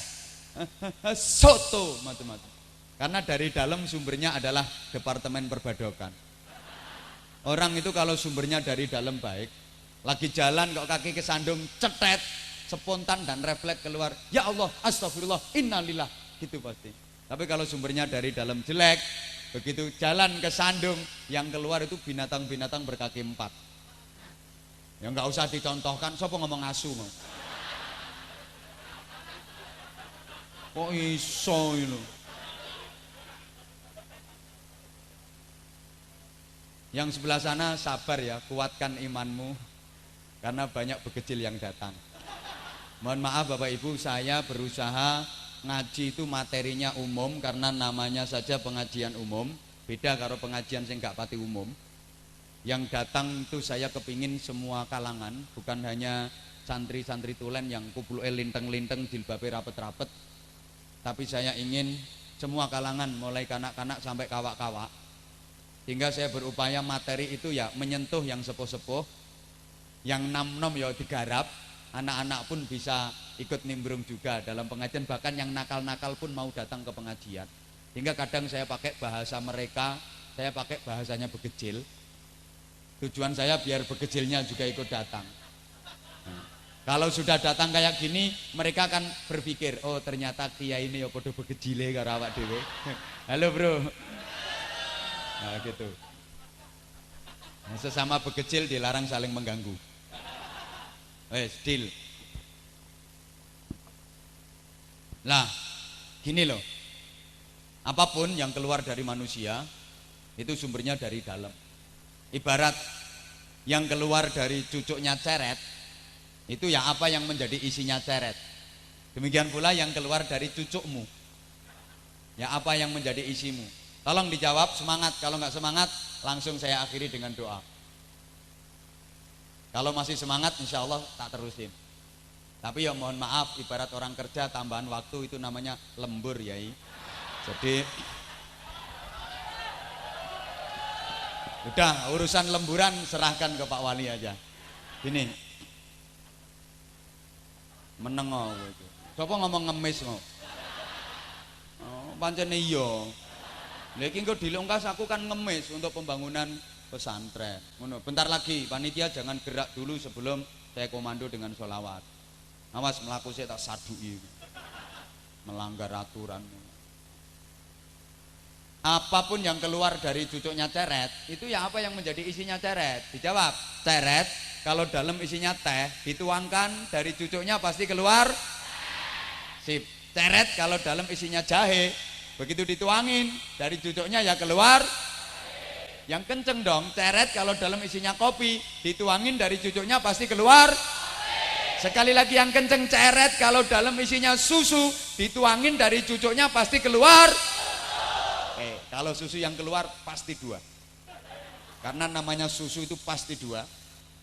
soto, macam-macam. Karena dari dalam sumbernya adalah departemen perbadokan. Orang itu kalau sumbernya dari dalam baik, lagi jalan kok kaki kesandung, cetet, spontan dan refleks keluar, ya Allah, astagfirullah, innalillah, gitu pasti. Tapi kalau sumbernya dari dalam jelek, begitu jalan ke sandung, yang keluar itu binatang-binatang berkaki 4. Ya nggak usah dicontohkan, siapa ngomong asu mau? Kok iso itu? Yang sebelah sana sabar ya, kuatkan imanmu, karena banyak bekecil yang datang. Mohon maaf Bapak Ibu, saya berusaha ngaji itu materinya umum karena namanya saja pengajian umum, beda karo pengajian sing gak pati umum. Yang datang itu saya kepingin semua kalangan, bukan hanya santri-santri tulen yang kupluke linteng-linteng jilbabe rapet-rapet, tapi saya ingin semua kalangan mulai kanak-kanak sampai kawak-kawak. Sehingga saya berupaya materi itu ya menyentuh yang sepuh-sepuh, yang nom-nom ya digarap, anak-anak pun bisa ikut nimbrung juga dalam pengajian, bahkan yang nakal-nakal pun mau datang ke pengajian. Hingga kadang saya pakai bahasa mereka, saya pakai bahasanya bekecil. Tujuan saya biar bekecilnya juga ikut datang. Nah, kalau sudah datang kayak gini, mereka akan berpikir, oh ternyata kiai ini ya podo bekecile karo awak dhewe. Halo bro. Nah gitu. Nah, sesama bekecil dilarang saling mengganggu. Deal. Nah, gini loh. Apapun yang keluar dari manusia itu sumbernya dari dalam. Ibarat yang keluar dari cucuknya ceret, itu ya apa yang menjadi isinya ceret. Demikian pula yang keluar dari cucukmu, ya apa yang menjadi isimu. Tolong dijawab, semangat. Kalau nggak semangat, langsung saya akhiri dengan doa. Kalau masih semangat, insya Allah tak terusin. Tapi ya mohon maaf, ibarat orang kerja tambahan waktu itu namanya lembur yai. Jadi udah urusan lemburan serahkan ke Pak Wali aja. Gini, menengok gitu. Siapa ngomong ngemis mau? Oh, pancen iya. Lagi engko dilongkas aku kan ngemis untuk pembangunan pesantren. Bentar lagi panitia jangan gerak dulu sebelum saya komando dengan sholawat. Awas melaku saya tak sadui, melanggar aturan. Apapun yang keluar dari cucuknya ceret, itu ya apa yang menjadi isinya ceret? Dijawab, ceret kalau dalam isinya teh, dituangkan dari cucuknya pasti keluar. Sip. Ceret kalau dalam isinya jahe, begitu dituangin dari cucuknya ya keluar. Yang kenceng dong, ceret kalau dalam isinya kopi, dituangin dari cucuknya pasti keluar. Sekali lagi yang kenceng, ceret. Kalau dalam isinya susu, dituangin dari cucuknya pasti keluar. Kalau susu yang keluar pasti 2. Karena namanya susu itu pasti 2.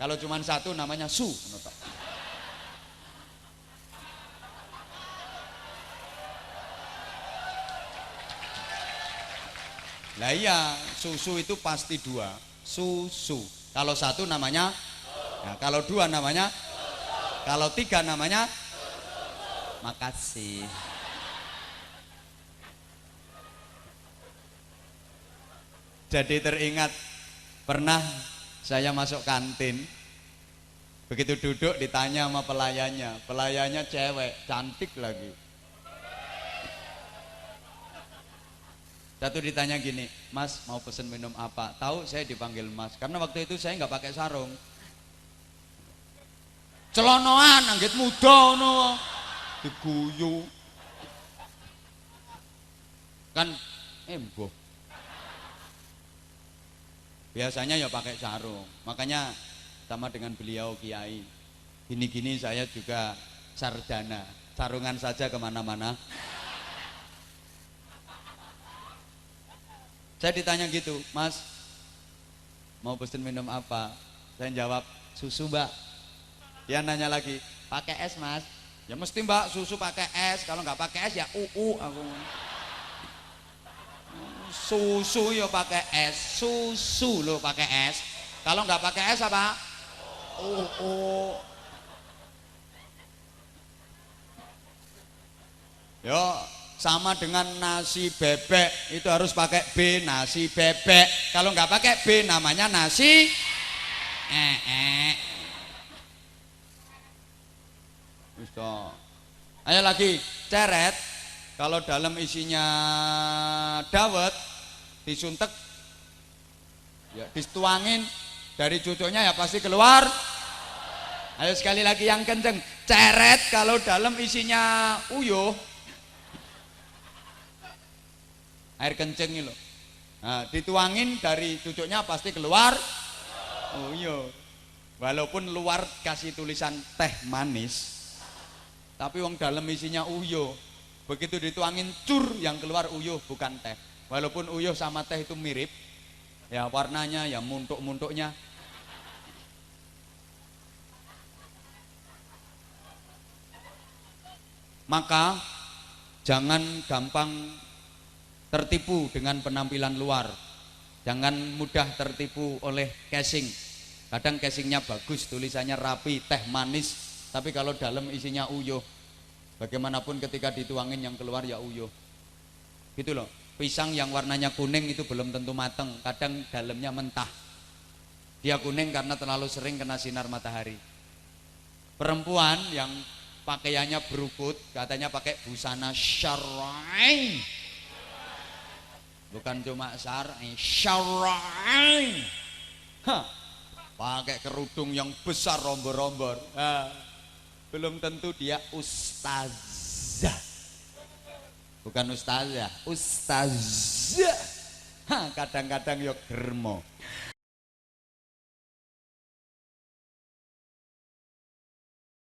Kalau cuma 1 namanya su. Lah iya, susu itu pasti 2. Susu. Kalau 1 namanya, nah, kalau 2 namanya, kalau 3 namanya. Makasih. Jadi teringat pernah saya masuk kantin, begitu duduk ditanya sama pelayannya cewek, cantik lagi. Satu ditanya gini, Mas mau pesen minum apa? Tahu saya dipanggil Mas, karena waktu itu saya nggak pakai sarung. Celonoan, anggit muda no, diguyu. Kan emboh. Biasanya ya pakai sarung. Makanya sama dengan beliau Kiai. Gini-gini saya juga sarjana. Sarungan saja kemana-mana. Saya ditanya gitu, Mas mau pesen minum apa? Saya jawab, susu Mbak. Dia nanya lagi, pakai es Mas? Ya mesti Mbak, susu pakai es. Kalau nggak pakai es ya aku. Susu yo pakai es, susu lo pakai es. Kalau nggak pakai es apa? Yo sama dengan nasi bebek, itu harus pakai B, nasi bebek. Kalau nggak pakai B namanya nasi Ayo lagi, ceret. Kalau dalam isinya dawet, disuntek, ya dituangin dari cucuknya ya pasti keluar. Ayo sekali lagi yang kenceng, ceret. Kalau dalam isinya uyuh, air kenceng ini loh. Nah, dituangin dari cucuknya pasti keluar. Oh iya. Walaupun luar kasih tulisan teh manis, tapi wong dalam isinya uyuh. Begitu dituangin cur, yang keluar uyuh bukan teh. Walaupun uyuh sama teh itu mirip, ya warnanya, ya muntuk-muntuknya. Maka jangan gampang tertipu dengan penampilan luar. Jangan mudah tertipu oleh casing. Kadang casingnya bagus, tulisannya rapi, teh manis, tapi kalau dalam isinya uyuh, bagaimanapun ketika dituangin yang keluar ya uyuh. Gitu loh. Pisang yang warnanya kuning itu belum tentu mateng, kadang dalamnya mentah. Dia kuning karena terlalu sering kena sinar matahari. Perempuan yang pakaiannya berukut, katanya pakai busana syar'i. Bukan cuma syar'i. Pakai kerudung yang besar rombor-rombor. Belum tentu dia ustazah. Bukan ustazah, ustazah. Kadang-kadang yo germo.